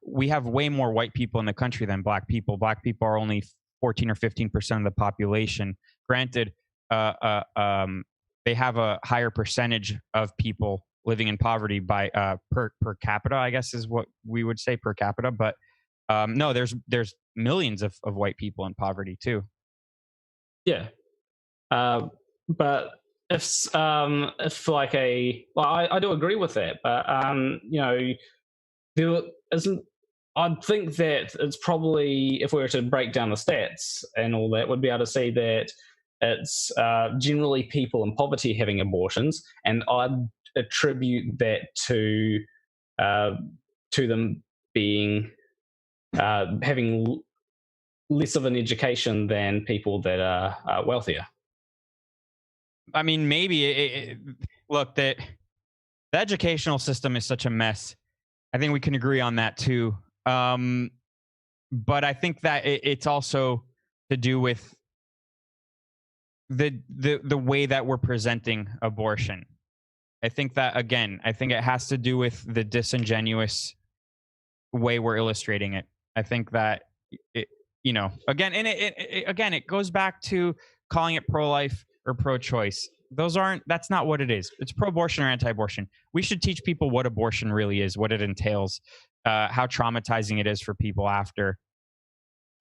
way more white people in the country than Black people. Black people are only 14 or 15% of the population. Granted, they have a higher percentage of people living in poverty by per capita, I guess is what we would say, per capita. But no, there's millions of white people in poverty too. Yeah, but if like I do agree with that, but there isn't. I'd think that it's probably, if we were to break down the stats and all that, we'd be able to see that it's generally people in poverty having abortions, and I'd attribute that to them being having less of an education than people that are wealthier. I mean, maybe look, the educational system is such a mess. I think we can agree on that too. But I think that it's also to do with the way that we're presenting abortion. I think that, again, it has to do with the disingenuous way we're illustrating it. I think that again, and it goes back to calling it pro-life or pro-choice. That's not what it is. It's pro-abortion or anti-abortion. We should teach people what abortion really is, what it entails, how traumatizing it is for people after.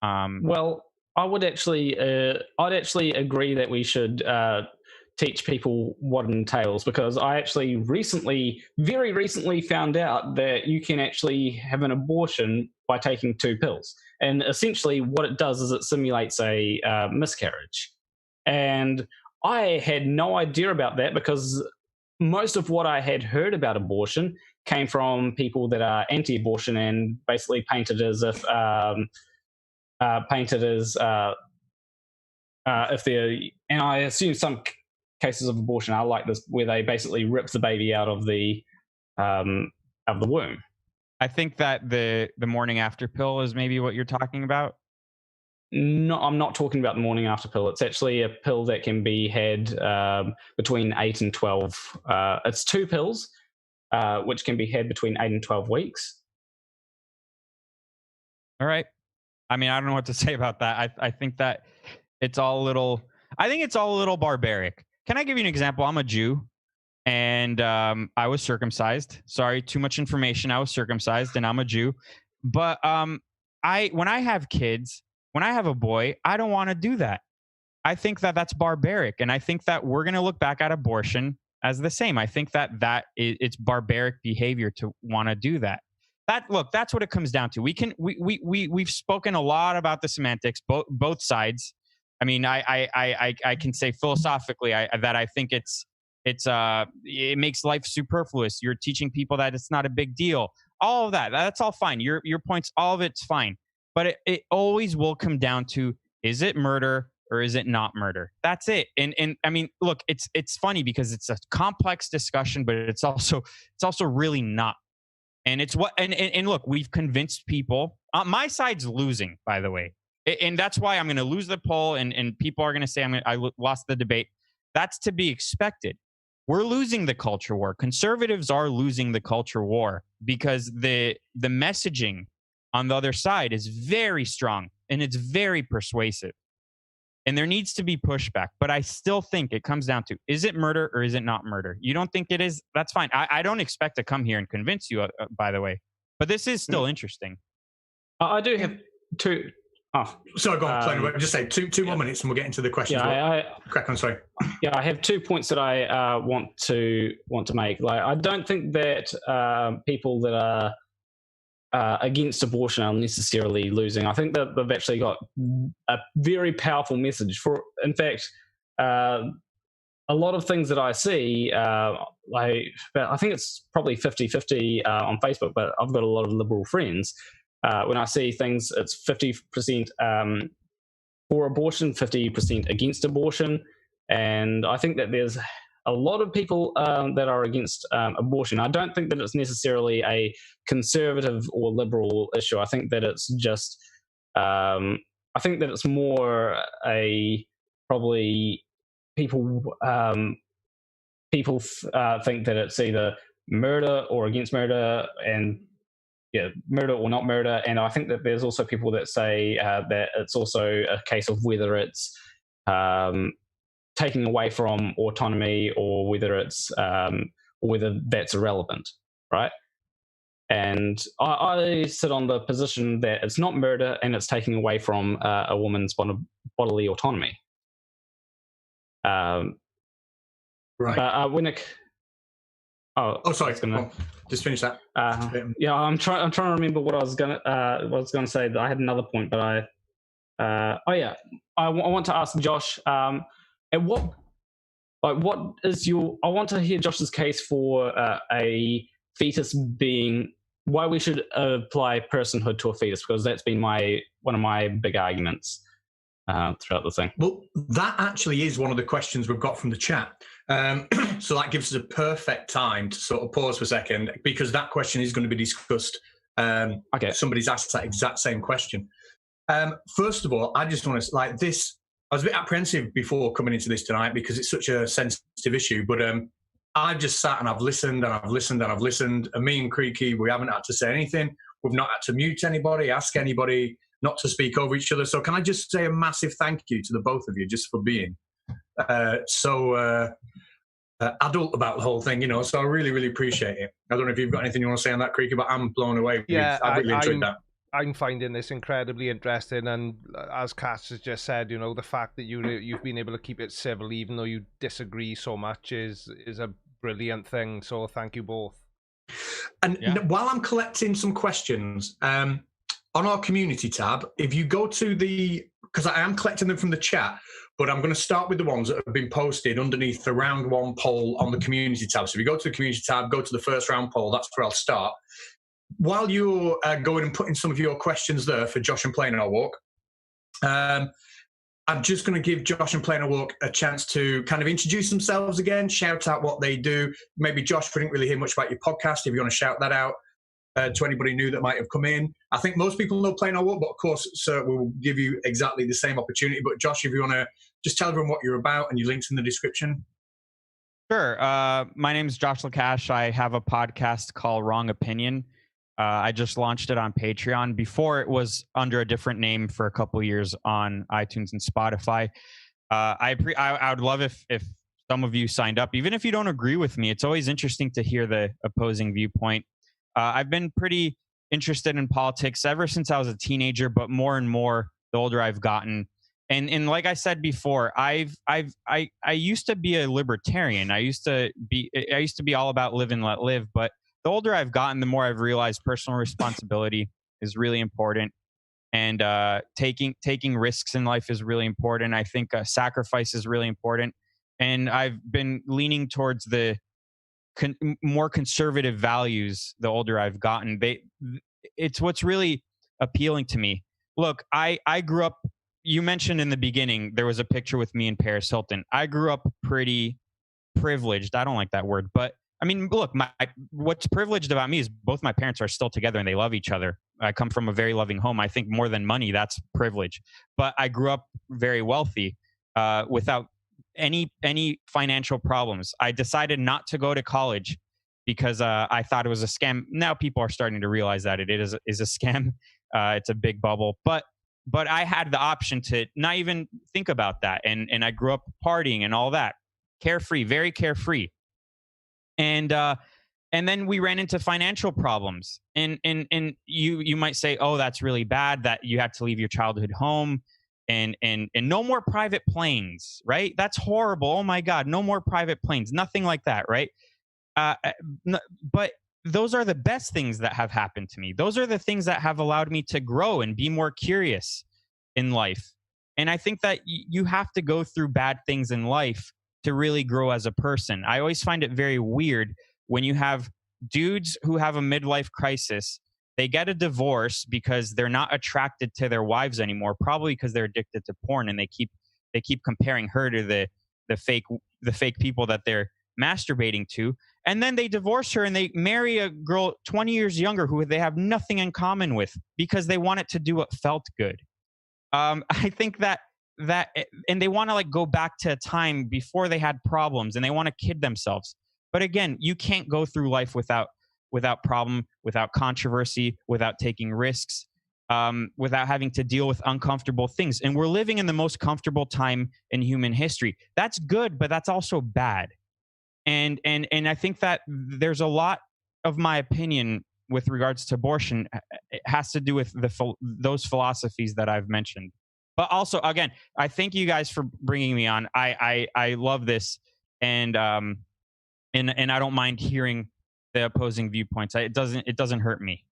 Well, I'd actually agree that we should teach people what it entails, because I actually very recently found out that you can actually have an abortion by taking 2 pills. And essentially what it does is it simulates a miscarriage. And I had no idea about that, because most of what I had heard about abortion came from people that are anti-abortion and basically painted as if if they're, and I assume some cases of abortion are like this, where they basically rip the baby out of the womb. I think that the morning after pill is maybe what you're talking about. No, I'm not talking about the morning after pill. It's actually a pill that can be had between 8 and 12. It's 2 pills, which can be had between 8 and 12 weeks. All right. I mean, I don't know what to say about that. I think that it's all a little. I think it's all a little barbaric. Can I give you an example? I'm a Jew, and I was circumcised. Sorry, too much information. I was circumcised, and I'm a Jew. But when I have kids, when I have a boy, I don't want to do that. I think that that's barbaric, and I think that we're going to look back at abortion as the same. I think that it's barbaric behavior to want to do that. That's what it comes down to. We've spoken a lot about the semantics, both sides. I mean, I can say philosophically that I think it makes life superfluous. You're teaching people that it's not a big deal. All of that, that's all fine. Your points, all of it's fine. But it always will come down to, is it murder or is it not murder? That's it. And I mean, look, it's funny because it's a complex discussion, but it's also really not. And it's and look, we've convinced people. My side's losing, by the way. And that's why I'm going to lose the poll, and people are going to say I lost the debate. That's to be expected. We're losing the culture war. Conservatives are losing the culture war because the messaging on the other side is very strong and it's very persuasive. And there needs to be pushback. But I still think it comes down to, is it murder or is it not murder? You don't think it is? That's fine. I don't expect to come here and convince you, by the way. But this is still interesting. I do have two. Oh, sorry, go on. Just say two more minutes and we'll get into the questions. Crack on, sorry. Yeah, I have 2 points that I want to make. Like, I don't think that people that are against abortion are necessarily losing. I think that they've actually got a very powerful message. In fact, a lot of things that I see, I think it's probably 50-50 on Facebook, but I've got a lot of liberal friends. When I see things, it's 50% for abortion, 50% against abortion. And I think that there's a lot of people that are against abortion. I don't think that it's necessarily a conservative or liberal issue. I think that it's just, I think that it's more probably people think that it's either murder or against murder, and murder or not murder. And I think that there's also people that say that it's also a case of whether it's taking away from autonomy or whether it's whether that's irrelevant, right? And I sit on the position that it's not murder and it's taking away from a woman's bodily autonomy. Right. Sorry. Just finish that. I'm trying to remember what I was gonna say. That I had another point, but I want to ask Josh. And what is I want to hear Josh's case for a fetus being, why we should apply personhood to a fetus, because that's been one of my big arguments throughout the thing. Well, that actually is one of the questions we've got from the chat. So that gives us a perfect time to sort of pause for a second, because that question is going to be discussed. Okay. Somebody's asked that exact same question. First of all, I just want to, I was a bit apprehensive before coming into this tonight because it's such a sensitive issue, but I've just sat and I've listened and I've listened and I've listened, and me and Creaky, we haven't had to say anything. We've not had to mute anybody, ask anybody not to speak over each other. So can I just say a massive thank you to the both of you just for being so adult about the whole thing, so I really, really appreciate it. I don't know if you've got anything you want to say on that, Creaky, but I'm blown away. Yeah, I've really enjoyed that. I'm finding this incredibly interesting, and as Catz has just said, the fact that you've been able to keep it civil even though you disagree so much is a brilliant thing. So thank you both. And while I'm collecting some questions on our community tab, if you go to because I am collecting them from the chat, but I'm going to start with the ones that have been posted underneath the round 1 poll on the community tab. So if you go to the community tab, go to the first round poll, that's where I'll start. While you're going and putting some of your questions there for Josh and Plano Walk, I'm just going to give Josh and Plano Walk a chance to kind of introduce themselves again, shout out what they do. Maybe, Josh, we didn't really hear much about your podcast. If you want to shout that out. to anybody new that might have come in. I think most people know Play No Walk, but of course, sir, we'll give you exactly the same opportunity. But Josh, if you want to just tell everyone what you're about and your links in the description. Sure. My name is Josh Lakash. I have a podcast called Wrong Opinion. I just launched it on Patreon. Before, it was under a different name for a couple years on iTunes and Spotify. I would love if some of you signed up, even if you don't agree with me. It's always interesting to hear the opposing viewpoint. I've been pretty interested in politics ever since I was a teenager, but more and more the older I've gotten. And like I said before, I used to be a libertarian. I used to be all about live and let live. But the older I've gotten, the more I've realized personal responsibility is really important, and taking risks in life is really important. I think sacrifice is really important, and I've been leaning towards the more conservative values the older I've gotten. It's what's really appealing to me. Look, I grew up, you mentioned in the beginning, there was a picture with me and Paris Hilton. I grew up pretty privileged. I don't like that word, but I mean, look, what's privileged about me is both my parents are still together and they love each other. I come from a very loving home. I think more than money, that's privilege. But I grew up very wealthy without any financial problems. I decided not to go to college because I thought it was a scam. Now people are starting to realize that it is a scam. It's a big bubble. But I had the option to not even think about that. And I grew up partying and all that. Carefree, very carefree. And then we ran into financial problems. And you might say, oh, that's really bad that you had to leave your childhood home. And no more private planes, right? That's horrible. Oh my God, no more private planes. Nothing like that, right? But those are the best things that have happened to me. Those are the things that have allowed me to grow and be more curious in life. And I think that you have to go through bad things in life to really grow as a person. I always find it very weird when you have dudes who have a midlife crisis. They get a divorce because they're not attracted to their wives anymore, probably because they're addicted to porn, and they keep comparing her to the fake people that they're masturbating to. And then they divorce her and they marry a girl 20 years younger who they have nothing in common with because they wanted to do what felt good. I think that and they want to like go back to a time before they had problems, and they want to kid themselves. But again, you can't go through life without problem, without controversy, without taking risks, without having to deal with uncomfortable things. And we're living in the most comfortable time in human history. That's good, but that's also bad. And I think that there's a lot of my opinion with regards to abortion. It has to do with those philosophies that I've mentioned. But also, again, I thank you guys for bringing me on. I love this, and I don't mind hearing the opposing viewpoints. It doesn't hurt me.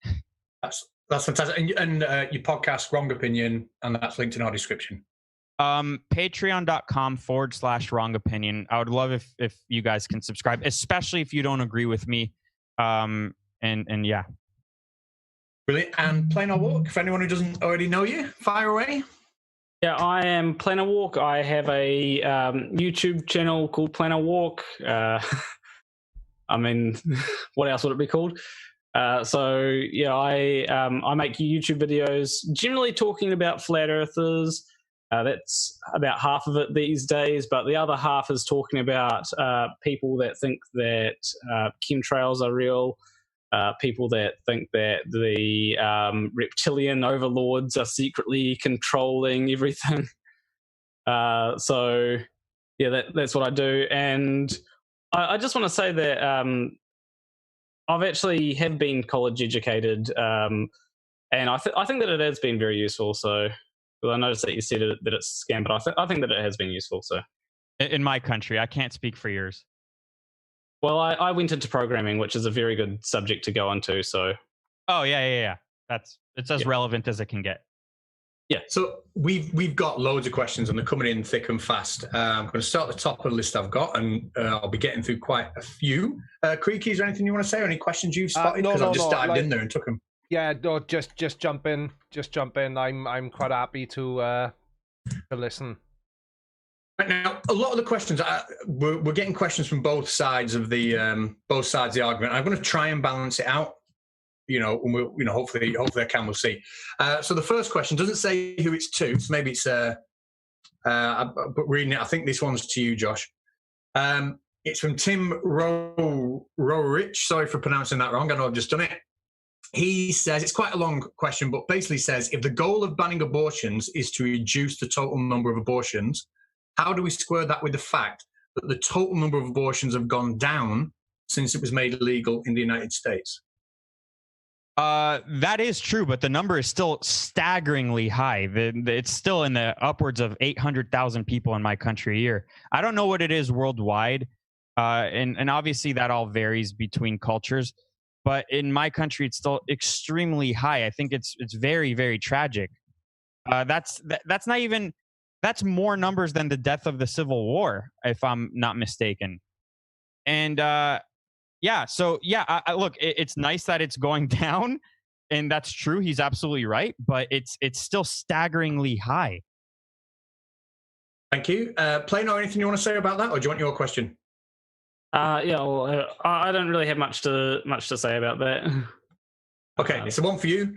That's fantastic. And your podcast, Wrong Opinion, and that's linked in our description. Patreon.com/Wrong Opinion. I would love if you guys can subscribe, especially if you don't agree with me. And yeah. Brilliant. And Play No Walk, for anyone who doesn't already know you, fire away. Yeah, I am Play No Walk. I have a YouTube channel called Play No Walk. I mean, what else would it be called? So yeah, I make YouTube videos generally talking about flat earthers. That's about half of it these days, but the other half is talking about people that think that chemtrails are real, people that think that the reptilian overlords are secretly controlling everything. So yeah, that's what I do. And I just want to say that I've actually have been college educated, and I think that it has been very useful. So, well, I noticed that you said that it's a scam, but I think that it has been useful. So, in my country, I can't speak for yours. Well, I went into programming, which is a very good subject to go into. So, oh yeah. It's as relevant as it can get. Yeah, so we've got loads of questions and they're coming in thick and fast. I'm going to start at the top of the list I've got, and I'll be getting through quite a few. Creaky, is there anything you want to say, or any questions you've spotted? Because I've just dived in there and took them. Yeah, no, just jump in. Just jump in. I'm quite happy to listen. Right now, a lot of the questions we're getting questions from both sides of the argument. I'm going to try and balance it out. and hopefully I can. We'll see. So the first question doesn't say who it's to, so maybe it's. But reading it, I think this one's to you, Josh. It's from Tim Rorich. Sorry for pronouncing that wrong. I know I've just done it. He says, it's quite a long question, but basically says, if the goal of banning abortions is to reduce the total number of abortions, how do we square that with the fact that the total number of abortions have gone down since it was made illegal in the United States? That is true, but the number is still staggeringly high. It's still in the upwards of 800,000 people in my country a year. I don't know what it is worldwide, and obviously that all varies between cultures. But in my country, it's still extremely high. I think it's very, very tragic. That's more numbers than the death of the Civil War, if I'm not mistaken. And look, it's nice that it's going down, and that's true. He's absolutely right, but it's still staggeringly high. Thank you. Plano, anything you want to say about that, or do you want your question? I don't really have much to say about that. Okay, it's the one for you.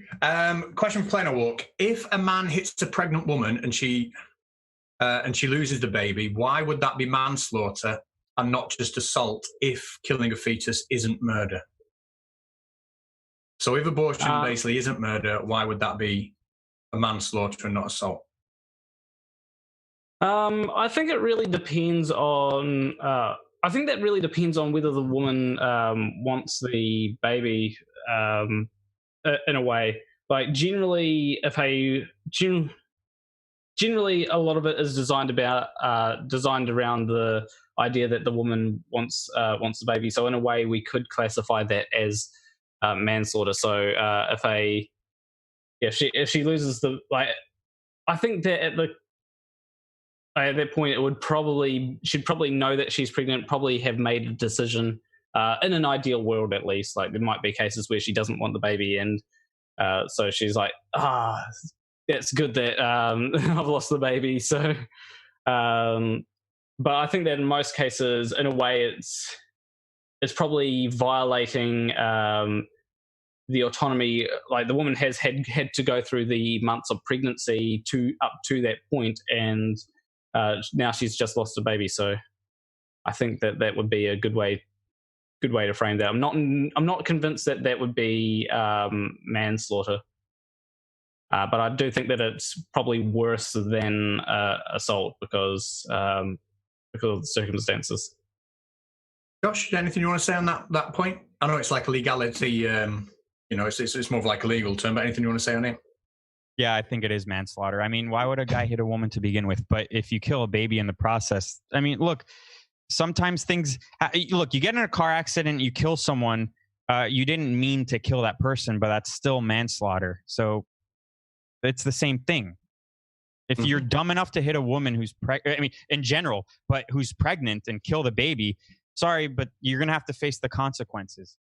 Question for Plano Walk. If a man hits a pregnant woman and she loses the baby, why would that be manslaughter and not just assault if killing a fetus isn't murder? So if abortion basically isn't murder, why would that be a manslaughter and not assault? I think it really depends on. I think that really depends on whether the woman wants the baby. In a way, like generally, generally a lot of it is designed around the idea that the woman wants the baby. So in a way, we could classify that as manslaughter. So if she loses the, like, I think that at that point she'd probably know that she's pregnant, probably have made a decision. In an ideal world, at least, like there might be cases where she doesn't want the baby, and so she's like, that's good that I've lost the baby. So, but I think that in most cases, in a way, it's probably violating the autonomy. Like the woman has had to go through the months of pregnancy up to that point, and now she's just lost a baby. So, I think that would be a good way to frame that. I'm not convinced that would be manslaughter, but I do think that it's probably worse than assault because of the circumstances. Josh, anything you want to say on that point? I know it's like a legality, it's more of like a legal term, but anything you want to say on it? Yeah, I think it is manslaughter. I mean, why would a guy hit a woman to begin with? But if you kill a baby in the process, I mean, look, sometimes you get in a car accident, you kill someone, you didn't mean to kill that person, but that's still manslaughter. So it's the same thing. If you're dumb enough to hit a woman who's in general, but who's pregnant and kill the baby, sorry, but you're going to have to face the consequences.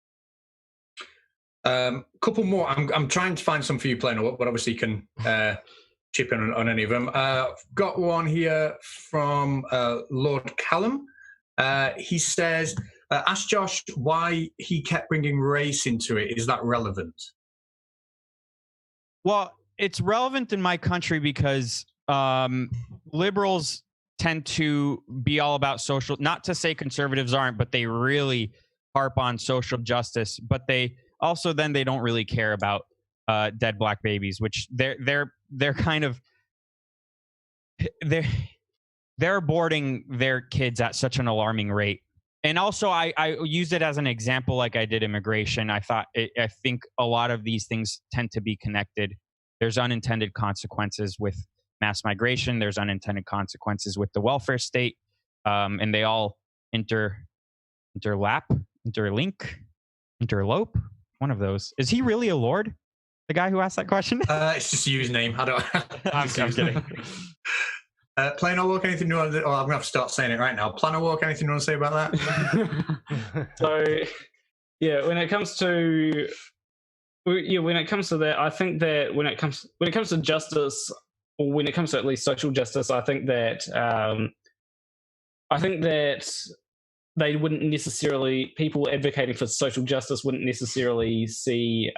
Couple more. I'm trying to find some for you, Plano, but obviously you can chip in on any of them. Got one here from Lord Callum. He says, ask Josh why he kept bringing race into it. Is that relevant? Well, it's relevant in my country because liberals tend to be all about social, not to say conservatives aren't, but they really harp on social justice. But they also then they don't really care about dead black babies, which they're kind of they're aborting their kids at such an alarming rate. And also, I used it as an example, like I did immigration. I think a lot of these things tend to be connected. There's unintended consequences with mass migration. There's unintended consequences with the welfare state, and they all interlink, interlope. One of those. Is he really a lord? The guy who asked that question? It's just a username. I don't. I'm kidding. Plano Walk, anything you want to do? Oh, I'm going to have to start saying it right now. Plano Walk, anything you want to say about that? So, yeah, when it comes to that, I think that when it comes to justice, or when it comes to at least social justice, I think that they wouldn't necessarily, people advocating for social justice wouldn't necessarily see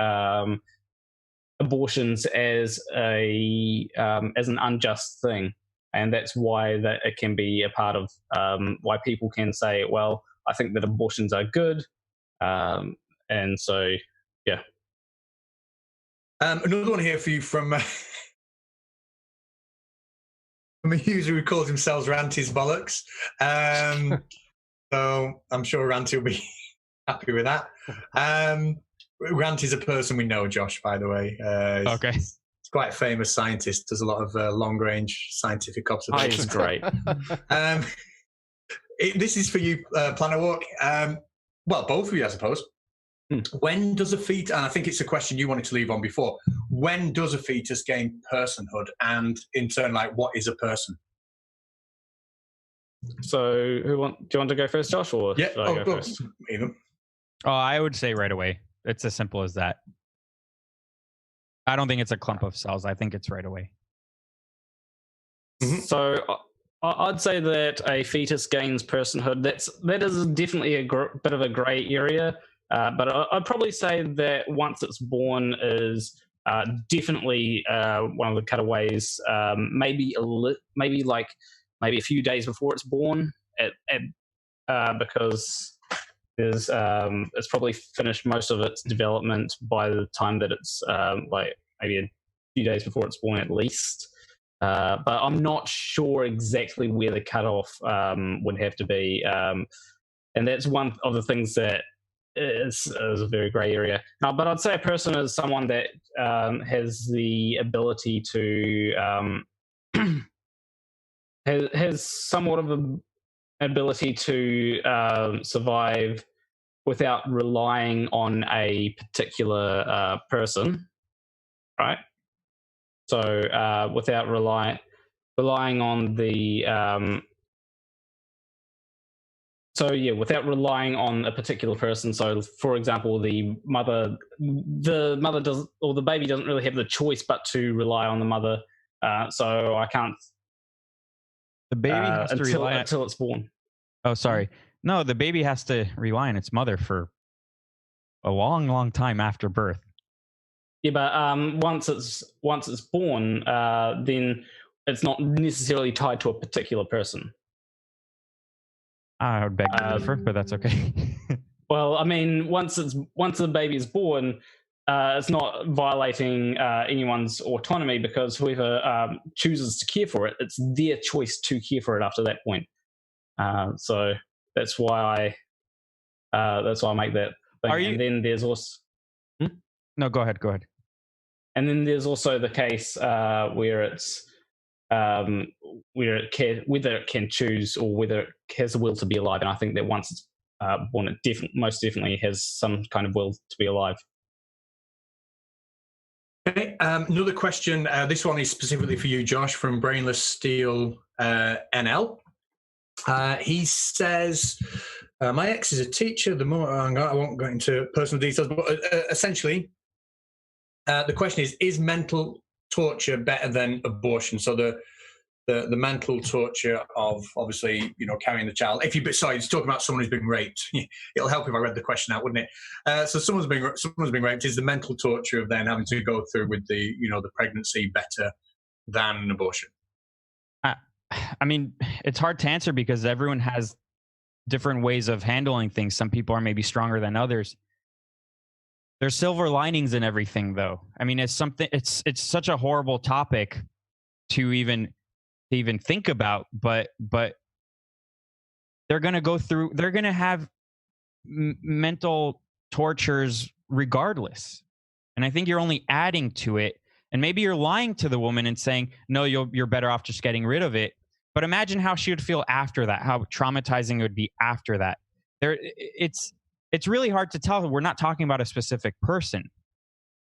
abortions as an unjust thing, and that's why that it can be a part of why people can say, well, I think that abortions are good, and so yeah. Another one here for you from a user who calls himself Ranty's Bollocks. So I'm sure Ranty will be happy with that. Ranty's a person we know, Josh, by the way. Okay. He's quite a famous scientist, does a lot of long-range scientific observations. He's great. This is for you, Planner Walk. Well, both of you, I suppose. When does a fetus, and I think it's a question you wanted to leave on before, when does a fetus gain personhood? And in turn, like, what is a person? So do you want to go first, Josh, or Yeah, should I go first? Even. Oh, I would say right away. It's as simple as that. I don't think it's a clump of cells. I think it's right away. Mm-hmm. So I'd say that a fetus gains personhood. That is definitely a bit of a grey area. But I'd probably say that once it's born is definitely one of the cutaways. Maybe a few days before it's born, because it's probably finished most of its development by the time that it's maybe a few days before it's born at least. But I'm not sure exactly where the cutoff would have to be, and that's one of the things that is a very grey area. But I'd say a person is someone that has the ability to has somewhat of an ability to survive without relying on a particular person, right? So without relying on the without relying on a particular person. So, for example, the mother does, or the baby doesn't really have the choice but to rely on the mother. So I can't. The baby has to rely until it's born. Oh, sorry. No, the baby has to rely on its mother for a long, long time after birth. Yeah, but once it's born, then it's not necessarily tied to a particular person. I would beg to differ, but that's okay. Well, I mean, once the baby is born, it's not violating anyone's autonomy, because whoever chooses to care for it, it's their choice to care for it after that point. So that's why I make that thing. And then there's also No, go ahead. And then there's also the case where it's whether it can choose or whether it has the will to be alive. And I think that once it's born, it most definitely has some kind of will to be alive. Okay, another question. This one is specifically for you, Josh, from Brainless Steel NL. He says, my ex is a teacher. I won't go into personal details, but essentially, the question is mental torture better than abortion? So the mental torture of, obviously, carrying the child. It's talking about someone who's been raped. It'll help if I read the question out, wouldn't it? So someone's been raped. Is the mental torture of then having to go through with the pregnancy better than an abortion? I mean, it's hard to answer because everyone has different ways of handling things. Some people are maybe stronger than others. There's silver linings in everything, though. I mean, it's such a horrible topic to even think about, but they're going to have mental tortures regardless. And I think you're only adding to it. And maybe you're lying to the woman and saying, no, you're better off just getting rid of it. But imagine how she would feel after that, how traumatizing it would be after that. It's really hard to tell. We're not talking about a specific person.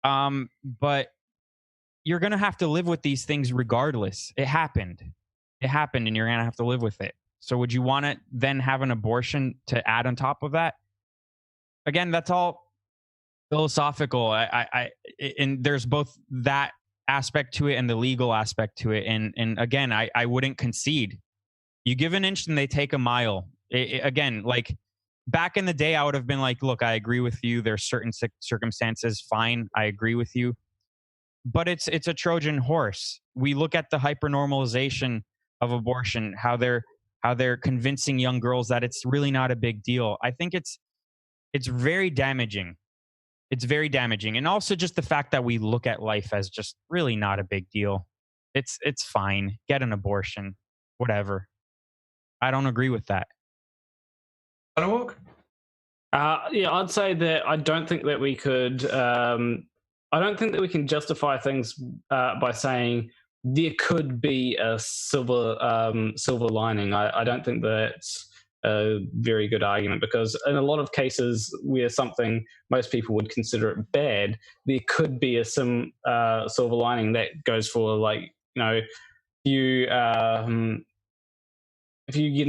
But you're going to have to live with these things regardless. It happened, and you're going to have to live with it. So would you want to then have an abortion to add on top of that? Again, that's all philosophical. And there's both that aspect to it and the legal aspect to it. And again, I wouldn't concede. You give an inch and they take a mile. Again, like back in the day, I would have been like, look, I agree with you. There's certain circumstances. Fine. I agree with you. But it's a Trojan horse. We look at the hypernormalization of abortion, how they're convincing young girls that it's really not a big deal. I think it's very damaging. It's very damaging. And also just the fact that we look at life as just really not a big deal. It's fine. Get an abortion. Whatever. I don't agree with that. Walk? Yeah, I'd say that I don't think that we could. I don't think that we can justify things by saying there could be a silver lining. I don't think that's a very good argument, because in a lot of cases where something most people would consider it bad, there could be a silver lining that goes for, like, you know, if you get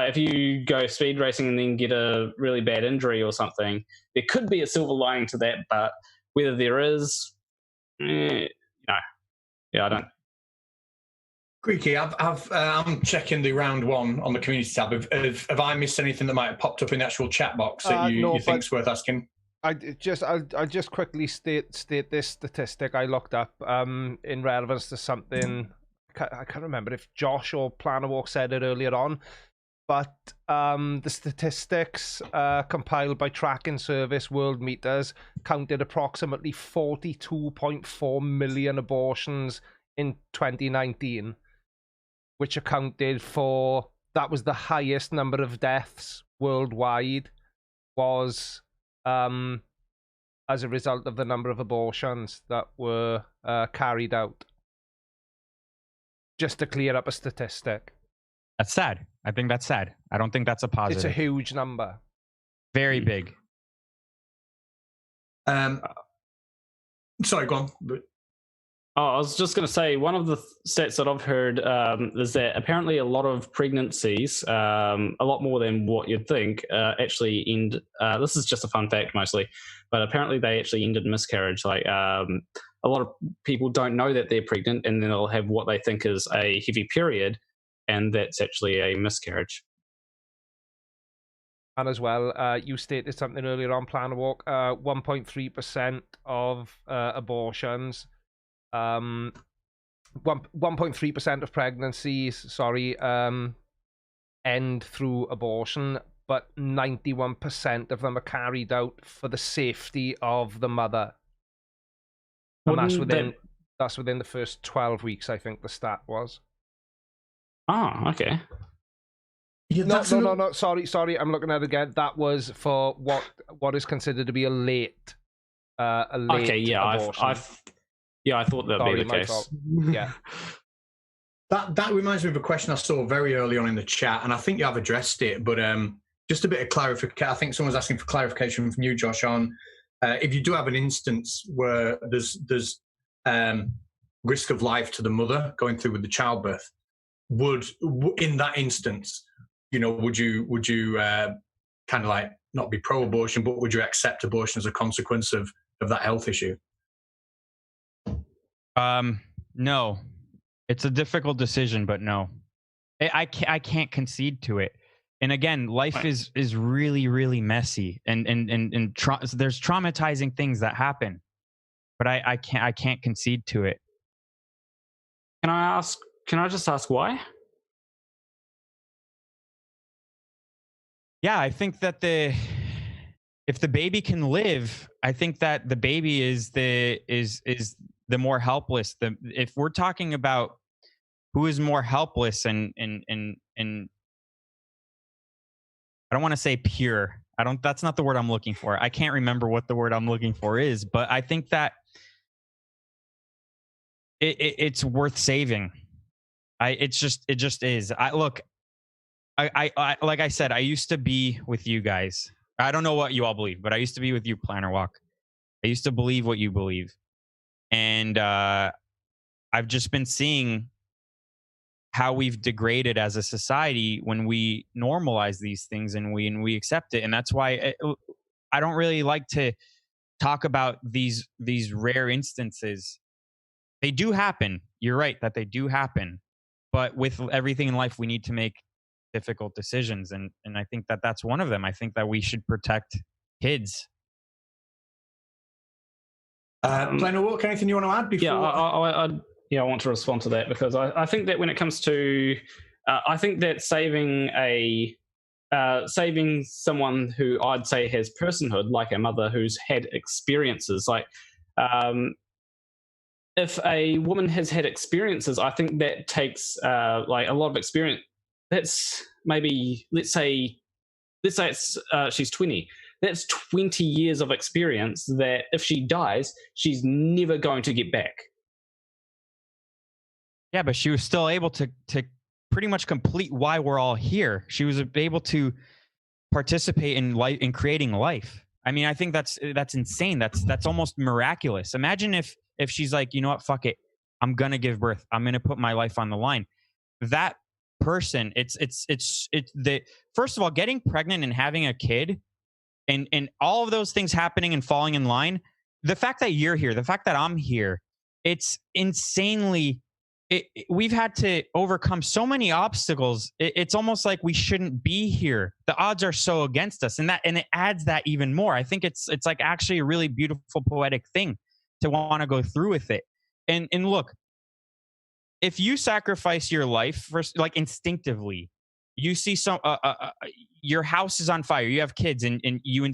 if you go speed racing and then get a really bad injury or something, there could be a silver lining to that. But whether there is, no. Yeah, I don't. Creaky, I'm checking the round one on the community tab. Have I missed anything that might have popped up in the actual chat box that you think's worth asking? I'll just quickly state this statistic I looked up in relevance to something. I can't remember if Josh or Planner Walk said it earlier on, but the statistics compiled by tracking service World Meters counted approximately 42.4 million abortions in 2019, which accounted for, that was the highest number of deaths worldwide, was as a result of the number of abortions that were carried out. Just to clear up a statistic. That's sad. I think that's sad. I don't think that's a positive. It's a huge number. Very big. Sorry, go on. I was just going to say, one of the stats that I've heard is that apparently a lot of pregnancies, a lot more than what you'd think, actually end. This is just a fun fact mostly, but apparently they actually end in miscarriage. Like a lot of people don't know that they're pregnant, and then they'll have what they think is a heavy period, and that's actually a miscarriage. And as well, you stated something earlier on, Planner Walk, 1.3% of abortions, 1.3% of pregnancies, end through abortion, but 91% of them are carried out for the safety of the mother. And that's within the first 12 weeks, I think the stat was. Oh, okay. Yeah, no. Sorry. I'm looking at it again. That was for what is considered to be a late okay, yeah, abortion. I thought that'd be the case. Yeah. That reminds me of a question I saw very early on in the chat, and I think you have addressed it, but just a bit of clarification. I think someone's asking for clarification from you, Josh, on if you do have an instance where there's risk of life to the mother going through with the childbirth, in that instance, would you kind of like not be pro-abortion, but would you accept abortion as a consequence of that health issue? No, it's a difficult decision, but no, I can't concede to it. And again, life is really, really messy, and there's traumatizing things that happen, but I can't concede to it. Can I just ask why? Yeah, I think that if the baby can live, I think that the baby is the more helpless. If we're talking about who is more helpless and I don't want to say pure. That's not the word I'm looking for. I can't remember what the word I'm looking for is, but I think that it's worth saving. It just is. I like I said, I used to be with you guys. I don't know what you all believe, but I used to be with you, Planner Walk. I used to believe what you believe. And I've just been seeing how we've degraded as a society when we normalize these things and we accept it. And that's why I don't really like to talk about these rare instances. They do happen. You're right that they do happen. But with everything in life, we need to make difficult decisions, and I think that that's one of them. I think that we should protect kids. Glenn, what anything you want to add before? I want to respond to that, because I think that when it comes to, I think that saving someone who I'd say has personhood, like a mother who's had experiences, like if a woman has had experiences, I think that takes like a lot of experience. That's maybe, let's say it's, she's 20. That's 20 years of experience that if she dies, she's never going to get back. Yeah, but she was still able to pretty much complete why we're all here. She was able to participate in life, in creating life. I mean, I think that's insane. That's almost miraculous. Imagine if she's like, you know what, fuck it, I'm gonna give birth. I'm gonna put my life on the line. That person, it's the first of all, getting pregnant and having a kid, and all of those things happening and falling in line. The fact that you're here, the fact that I'm here, it's insanely. We've had to overcome so many obstacles. It's almost like we shouldn't be here. The odds are so against us, and it adds that even more. I think it's like actually a really beautiful, poetic thing to want to go through with it. And look, if you sacrifice your life first, like instinctively, you see your house is on fire, you have kids, and you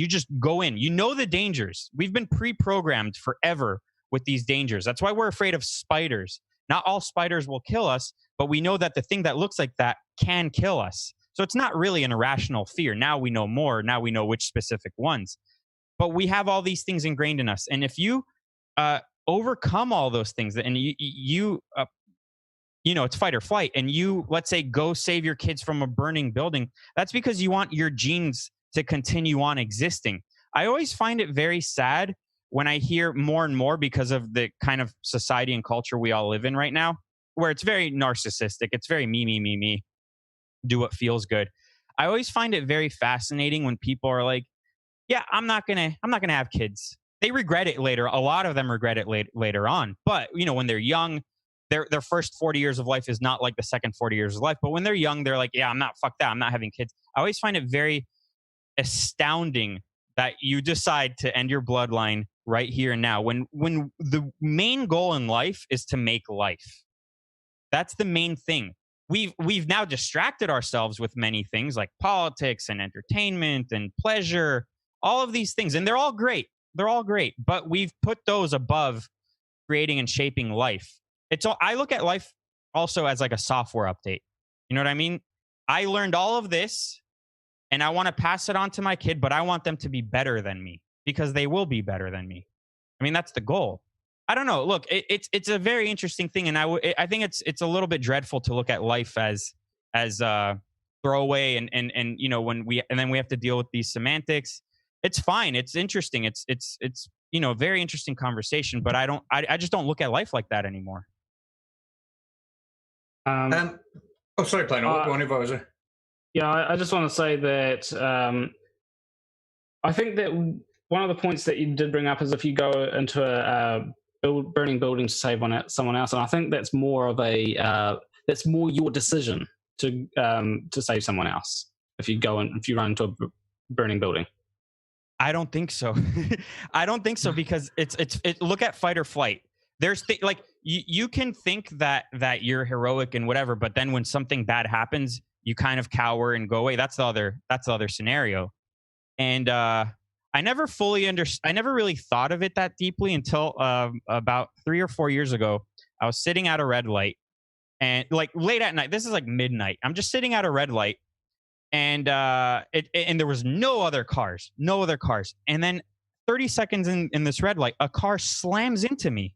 just go in. You know the dangers. We've been pre-programmed forever with these dangers. That's why we're afraid of spiders. Not all spiders will kill us, but we know that the thing that looks like that can kill us. So it's not really an irrational fear. Now we know more. Now we know which specific ones. But we have all these things ingrained in us. And if you overcome all those things, and you it's fight or flight, and you, let's say, go save your kids from a burning building, that's because you want your genes to continue on existing. I always find it very sad when I hear more and more, because of the kind of society and culture we all live in right now, where it's very narcissistic. It's very me, do what feels good. I always find it very fascinating when people are like, yeah, I'm not going to have kids. They regret it later. A lot of them regret it later on. But, when they're young, their first 40 years of life is not like the second 40 years of life. But when they're young, they're like, yeah, fuck that. I'm not having kids. I always find it very astounding that you decide to end your bloodline right here and now, when the main goal in life is to make life. That's the main thing. We've now distracted ourselves with many things like politics and entertainment and pleasure, all of these things, and they're all great. But we've put those above creating and shaping life. I look at life also as like a software update. You know what I mean? I learned all of this, and I want to pass it on to my kid, but I want them to be better than me, because they will be better than me. I mean, that's the goal. I don't know. Look, it's a very interesting thing, and I think it's a little bit dreadful to look at life as throwaway, and then we have to deal with these semantics. It's fine. It's interesting. It's a very interesting conversation, but I just don't look at life like that anymore. Sorry, Plano. One of ours. Yeah, I just want to say that I think that one of the points that you did bring up is if you go into a burning building to save someone else, and I think that's more of that's more your decision to save someone else if you run into a burning building. I don't think so. I don't think so, because it's look at fight or flight. There's like you can think that you're heroic and whatever, but then when something bad happens, you kind of cower and go away. That's the other scenario. And I never really thought of it that deeply until about 3 or 4 years ago. I was sitting at a red light, and like late at night, this is like midnight. I'm just sitting at a red light, and there was no other cars. And then 30 seconds in this red light, a car slams into me.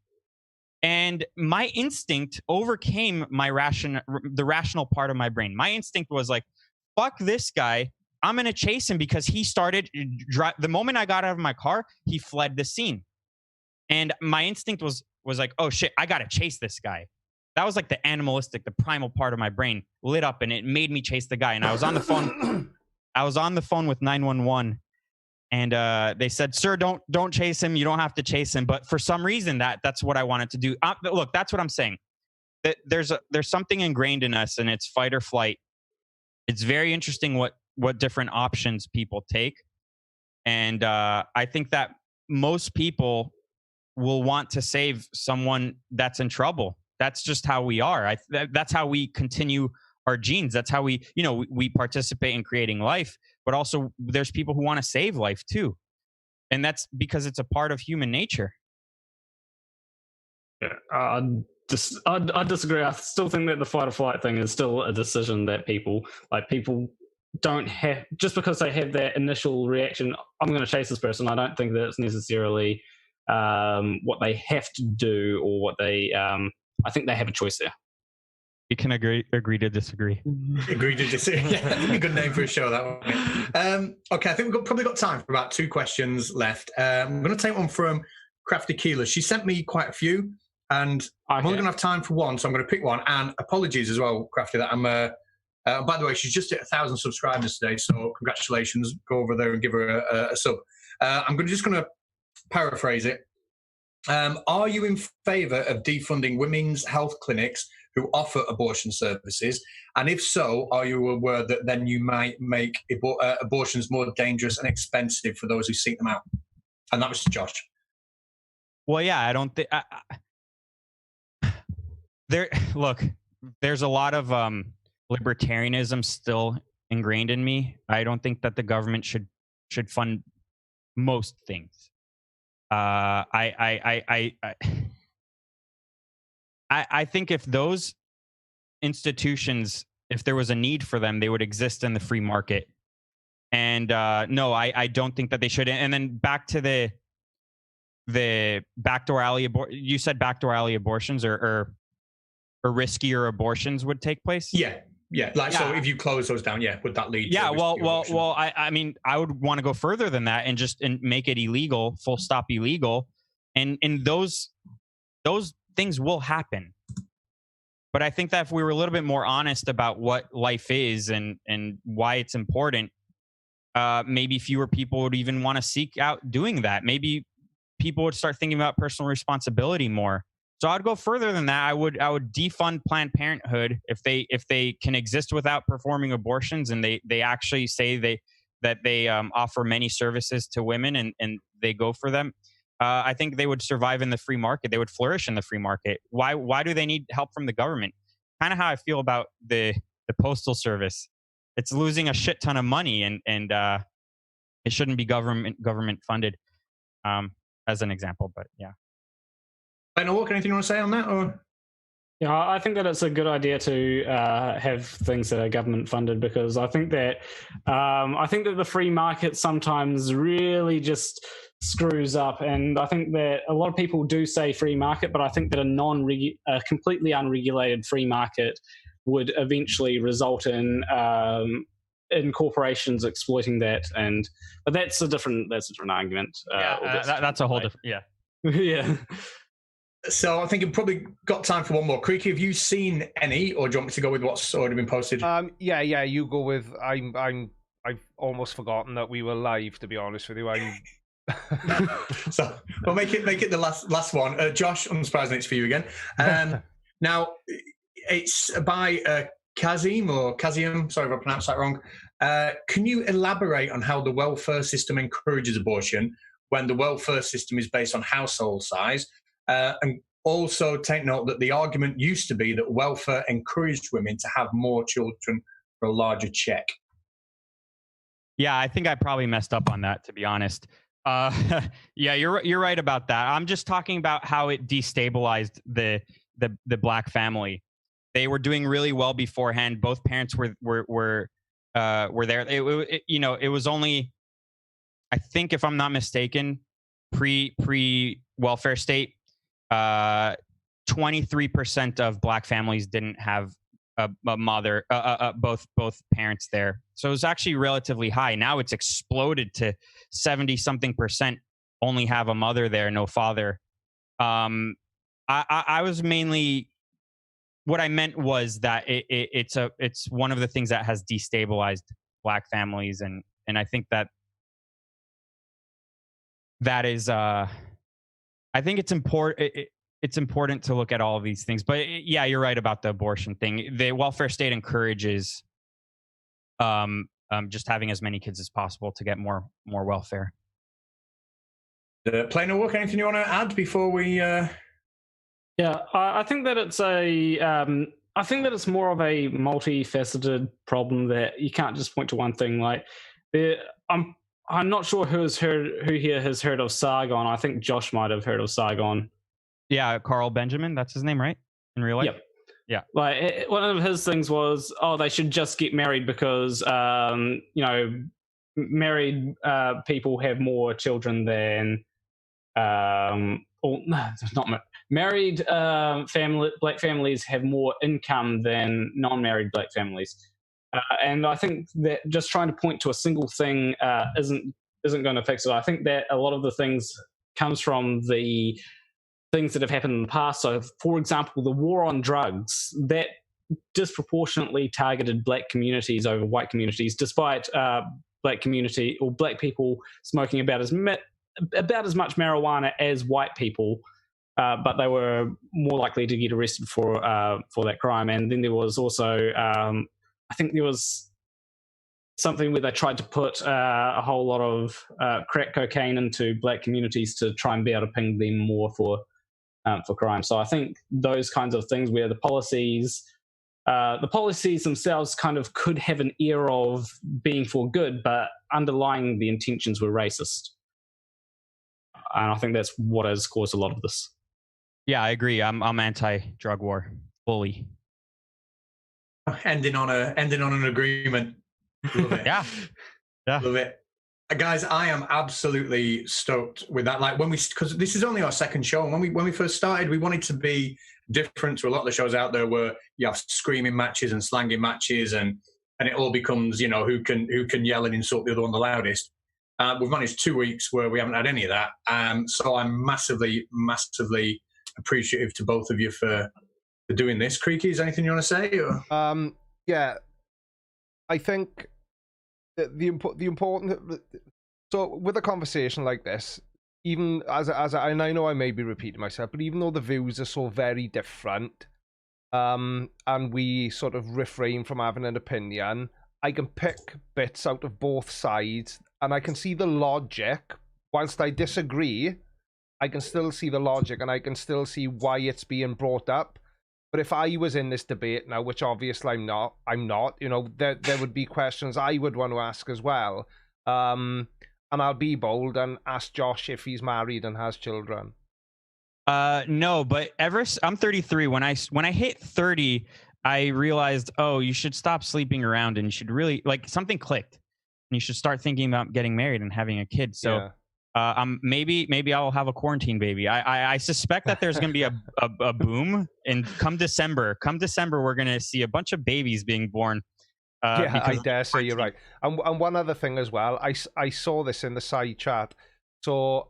And my instinct overcame the rational part of my brain. My instinct was like, fuck this guy. I'm going to chase him, because he started the moment I got out of my car, he fled the scene. And my instinct was like, oh shit, I got to chase this guy. That was like the animalistic, the primal part of my brain lit up, and it made me chase the guy. And I was on the phone. I was on the phone with 911, and they said, "Sir, don't chase him. You don't have to chase him." But for some reason, that's what I wanted to do. Look, that's what I'm saying. That there's something ingrained in us, and it's fight or flight. it's very interesting what different options people take. And I think that most people will want to save someone that's in trouble. That's just how we are. That's how we continue our genes. That's how we participate in creating life. But also, there's people who want to save life too, and that's because it's a part of human nature. Yeah, I disagree. I still think that the fight or flight thing is still a decision that people don't have, just because they have that initial reaction. I'm going to chase this person. I don't think that it's necessarily what they have to do, or what they. I think they have a choice there. We can agree to disagree. Agree to disagree. Yeah, that'd be a good name for a show, that one. Okay, I think we've probably got time for about 2 questions left. I'm going to take one from Crafty Keeler. She sent me quite a few, and I'm only going to have time for one, so I'm going to pick one. And apologies as well, Crafty, that I'm... by the way, she's just hit 1,000 subscribers today, so congratulations. Go over there and give her a sub. I'm just going to paraphrase it. Are you in favour of defunding women's health clinics who offer abortion services? And if so, are you aware that then you might make abortions more dangerous and expensive for those who seek them out? And that was Josh. Well, yeah, I don't think... there's a lot of libertarianism still ingrained in me. I don't think that the government should fund most things. I think if those institutions, if there was a need for them, they would exist in the free market. And no, I don't think that they should. And then back to the backdoor alley you said backdoor alley abortions or riskier abortions would take place. Yeah. So if you close those down, would that lead? Yeah. Well. I mean, I would want to go further than that and make it illegal, full stop illegal, and those things will happen. But I think that if we were a little bit more honest about what life is and why it's important, maybe fewer people would even want to seek out doing that. Maybe people would start thinking about personal responsibility more. So I'd go further than that. I would defund Planned Parenthood if they can exist without performing abortions, and they actually say that they offer many services to women and they go for them. I think they would survive in the free market. They would flourish in the free market. Why do they need help from the government? Kind of how I feel about the postal service. It's losing a shit ton of money, and it shouldn't be government funded, as an example. But yeah. Walker, anything you want to say on that? Or? Yeah, I think that it's a good idea to have things that are government funded, because I think that the free market sometimes really just screws up. And I think that a lot of people do say free market, but I think that a completely unregulated free market would eventually result in corporations exploiting that. But that's a different argument. That's a whole different. Yeah. Yeah. So I think you've probably got time for one more. Creaky, have you seen any, or do you want me to go with what's already been posted? Yeah, you go with. I've almost forgotten that we were live, to be honest with you. So we'll make it the last one. Josh, unsurprisingly, it's for you again. Now it's by Kazim. Sorry if I pronounced that wrong. Can you elaborate on how the welfare system encourages abortion when the welfare system is based on household size? And also take note that the argument used to be that welfare encouraged women to have more children for a larger check. Yeah, I think I probably messed up on that, to be honest. Yeah, you're right about that. I'm just talking about how it destabilized the black family. They were doing really well beforehand. Both parents were there. It was only, I think, if I'm not mistaken, pre welfare state. 23% of black families didn't have a mother, both parents there. So it was actually relatively high. Now it's exploded to 70-something% only have a mother there, no father. I was mainly, what I meant was that it's one of the things that has destabilized black families, and I think that is I think it's important. It's important to look at all of these things. But yeah, you're right about the abortion thing. The welfare state encourages just having as many kids as possible to get more welfare. Plain or work, anything you want to add before we? Yeah, I think that it's I think that it's more of a multifaceted problem that you can't just point to one thing. Like, I'm not sure who here has heard of Sargon. I think Josh might have heard of Sargon. Yeah, Carl Benjamin, that's his name, right? In real life? Yep. Yeah. Like, one of his things was, they should just get married because, married people have more children than, married black families have more income than non-married black families. And I think that just trying to point to a single thing isn't going to fix it. I think that a lot of the things comes from the things that have happened in the past. So, for example, the war on drugs, that disproportionately targeted black communities over white communities, despite black people smoking about as much marijuana as white people, but they were more likely to get arrested for that crime. And then there was also, I think there was something where they tried to put a whole lot of crack cocaine into black communities to try and be able to ping them more for crime. So I think those kinds of things where the policies themselves kind of could have an air of being for good, but underlying the intentions were racist. And I think that's what has caused a lot of this. Yeah, I agree. I'm anti-drug war fully. Ending on an agreement. Love it. Yeah. Love it. Guys, I am absolutely stoked with that. Like, because this is only our second show, and when we first started, we wanted to be different to a lot of the shows out there where you have screaming matches and slanging matches, and it all becomes, who can yell and insult the other one the loudest. We've managed 2 weeks where we haven't had any of that. So I'm massively, massively appreciative to both of you for doing this. Creaky, is there anything you want to say? Or? Yeah, I think the important. So with a conversation like this, even and I know I may be repeating myself, but even though the views are so very different, and we sort of refrain from having an opinion, I can pick bits out of both sides, and I can see the logic. Whilst I disagree, I can still see the logic, and I can still see why it's being brought up. But if I was in this debate now, which obviously I'm not, there would be questions I would want to ask as well. And I'll be bold and ask Josh if he's married and has children. No, but I'm 33. When I hit 30, I realized, you should stop sleeping around, and you should really, like, something clicked, and you should start thinking about getting married and having a kid. So. Yeah. Maybe I'll have a quarantine baby. I suspect that there's going to be a boom, and come December, we're going to see a bunch of babies being born. I dare say you're right. And one other thing as well, I saw this in the side chat. So,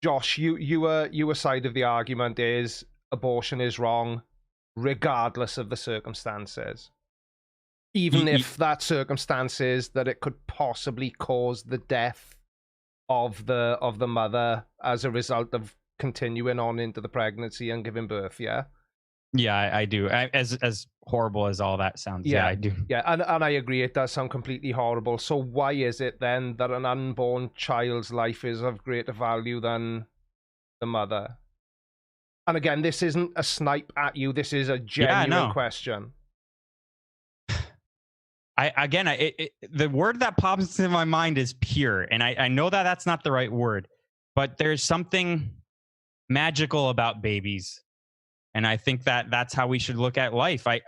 Josh, your side of the argument is abortion is wrong, regardless of the circumstances. Even if that circumstance is that it could possibly cause the death of the mother as a result of continuing on into the pregnancy and giving birth. Yeah I do. As horrible as all that sounds, I do. And I agree, it does sound completely horrible. So why is it then that an unborn child's life is of greater value than the mother? And again, this isn't a snipe at you, this is a genuine question. The word that pops into my mind is pure, and I know that that's not the right word, but there's something magical about babies, and I think that that's how we should look at life. I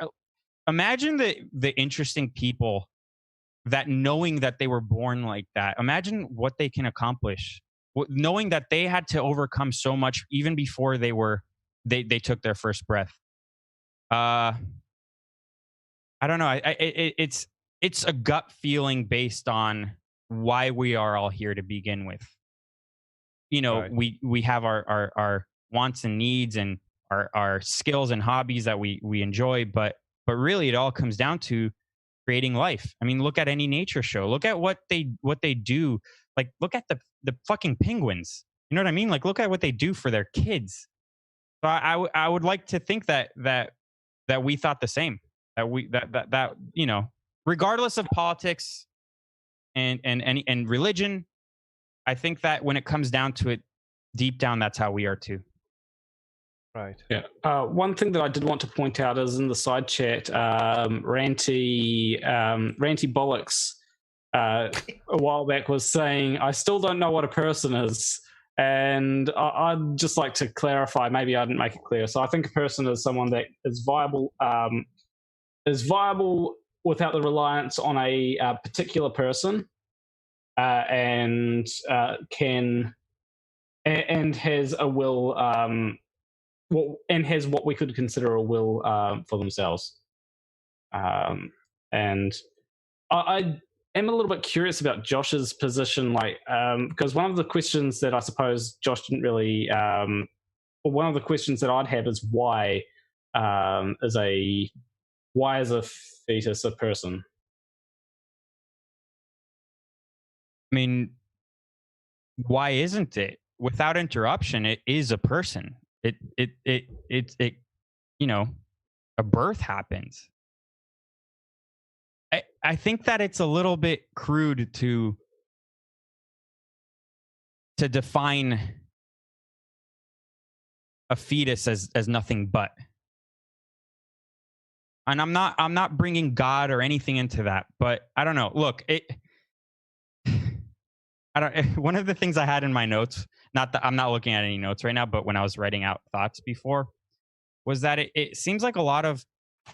imagine the interesting people that, knowing that they were born like that, imagine what they can accomplish, knowing that they had to overcome so much even before they took their first breath. I don't know. It's a gut feeling based on why we are all here to begin with. Right. We have our wants and needs and our skills and hobbies that we enjoy, but really it all comes down to creating life. I mean, look at any nature show. Look at what they do. Like, look at the fucking penguins. You know what I mean? Like, look at what they do for their kids. So I would like to think that we thought the same. That regardless of politics and religion, I think that when it comes down to it, deep down, that's how we are too. Right. Yeah. One thing that I did want to point out is in the side chat, Ranty Bollocks a while back was saying, "I still don't know what a person is," and I'd just like to clarify. Maybe I didn't make it clear. So I think a person is someone that is viable without the reliance on a particular person, and has a will. And has what we could consider a will for themselves. And I am a little bit curious about Josh's position, because one of the questions that I suppose Josh didn't really, one of the questions that I'd have is why is a fetus a person? I mean, why isn't it? Without interruption, it is a person. It you know, a birth happens. I think that it's a little bit crude to define a fetus as nothing but. And I'm not bringing God or anything into that, but I don't know. Look, one of the things I had in my notes, not that I'm not looking at any notes right now, but when I was writing out thoughts before, was that it seems like a lot of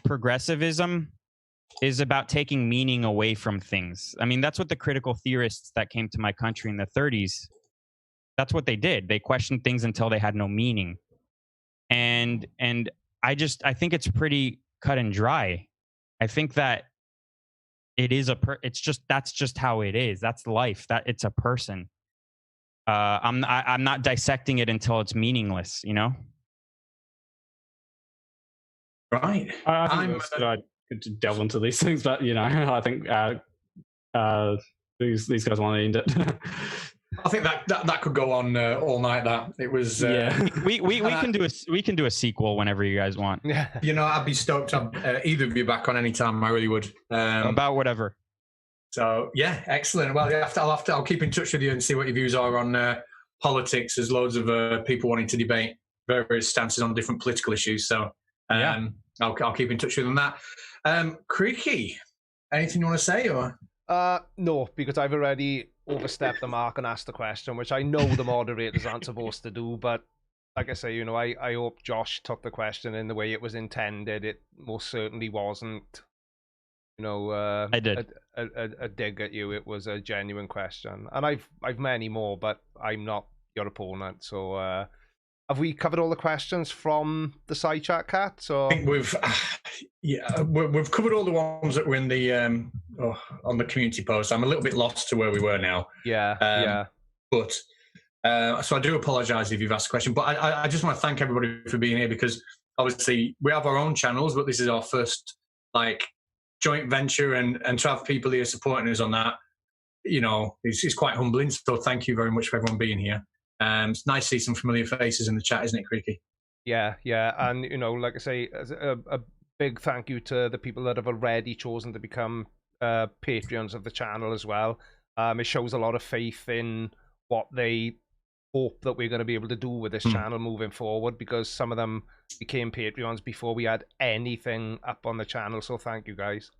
progressivism is about taking meaning away from things. I mean, that's what the critical theorists that came to my country in the 30s, that's what they did. They questioned things until they had no meaning. And I think it's pretty cut and dry. I think that it is that's just how it is. That's life. That it's a person. I'm not dissecting it until it's meaningless, you know? Right. I think I could delve into these things, but you know, I think these guys want to end it. I think that could go on all night. That it was. Yeah. we can do a sequel whenever you guys want. Yeah. You know, I'd be stoked to have either of you back on any time. I really would. About whatever. So yeah, excellent. Well, I'll keep in touch with you and see what your views are on politics. There's loads of people wanting to debate various stances on different political issues. So yeah. I'll keep in touch with you on that. Creaky, anything you want to say or? No, because I've already overstepped the mark and asked the question, which I know the moderators aren't supposed to do. But like I say, you know, I hope Josh took the question in the way it was intended. It most certainly wasn't, you know, I did a dig at you. It was a genuine question, and I've many more, but I'm not your opponent. So have we covered all the questions from the side chat, Kat? So I think we've covered all the ones that were in the on the community post. I'm a little bit lost to where we were now. Yeah. But so I do apologise if you've asked a question, but I just want to thank everybody for being here, because obviously we have our own channels, but this is our first joint venture, and to have people here supporting us on that, you know, it's quite humbling. So thank you very much for everyone being here. It's nice to see some familiar faces in the chat, isn't it, Creaky? Yeah, and you know, like I say, a big thank you to the people that have already chosen to become Patreons of the channel as well. It shows a lot of faith in what they hope that we're going to be able to do with this channel moving forward, because some of them became Patreons before we had anything up on the channel. So thank you guys.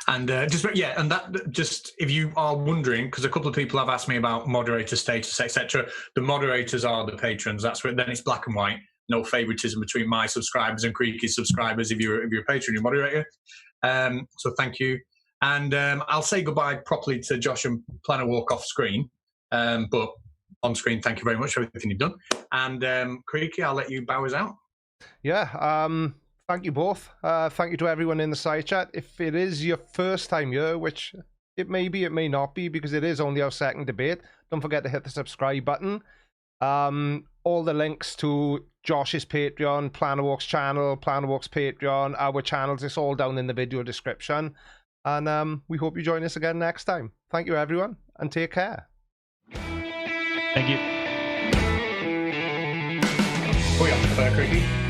And if you are wondering, because a couple of people have asked me about moderator status, etc. The moderators are the patrons. That's where then it's black and white. No favoritism between my subscribers and Creaky's subscribers. If you're a patron, you're a moderator. So thank you. And I'll say goodbye properly to Josh and plan a walk off screen. But on screen, thank you very much for everything you've done. And Creaky, I'll let you bow us out. Yeah. Thank you both. Thank you to everyone in the side chat. If it is your first time here, which it may be, it may not be, because it is only our second debate, don't forget to hit the subscribe button. All the links to Josh's Patreon, Planawalk's channel, Planawalk's Patreon, our channels, it's all down in the video description. And we hope you join us again next time. Thank you, everyone, and take care. Thank you. Oh yeah, Creaky.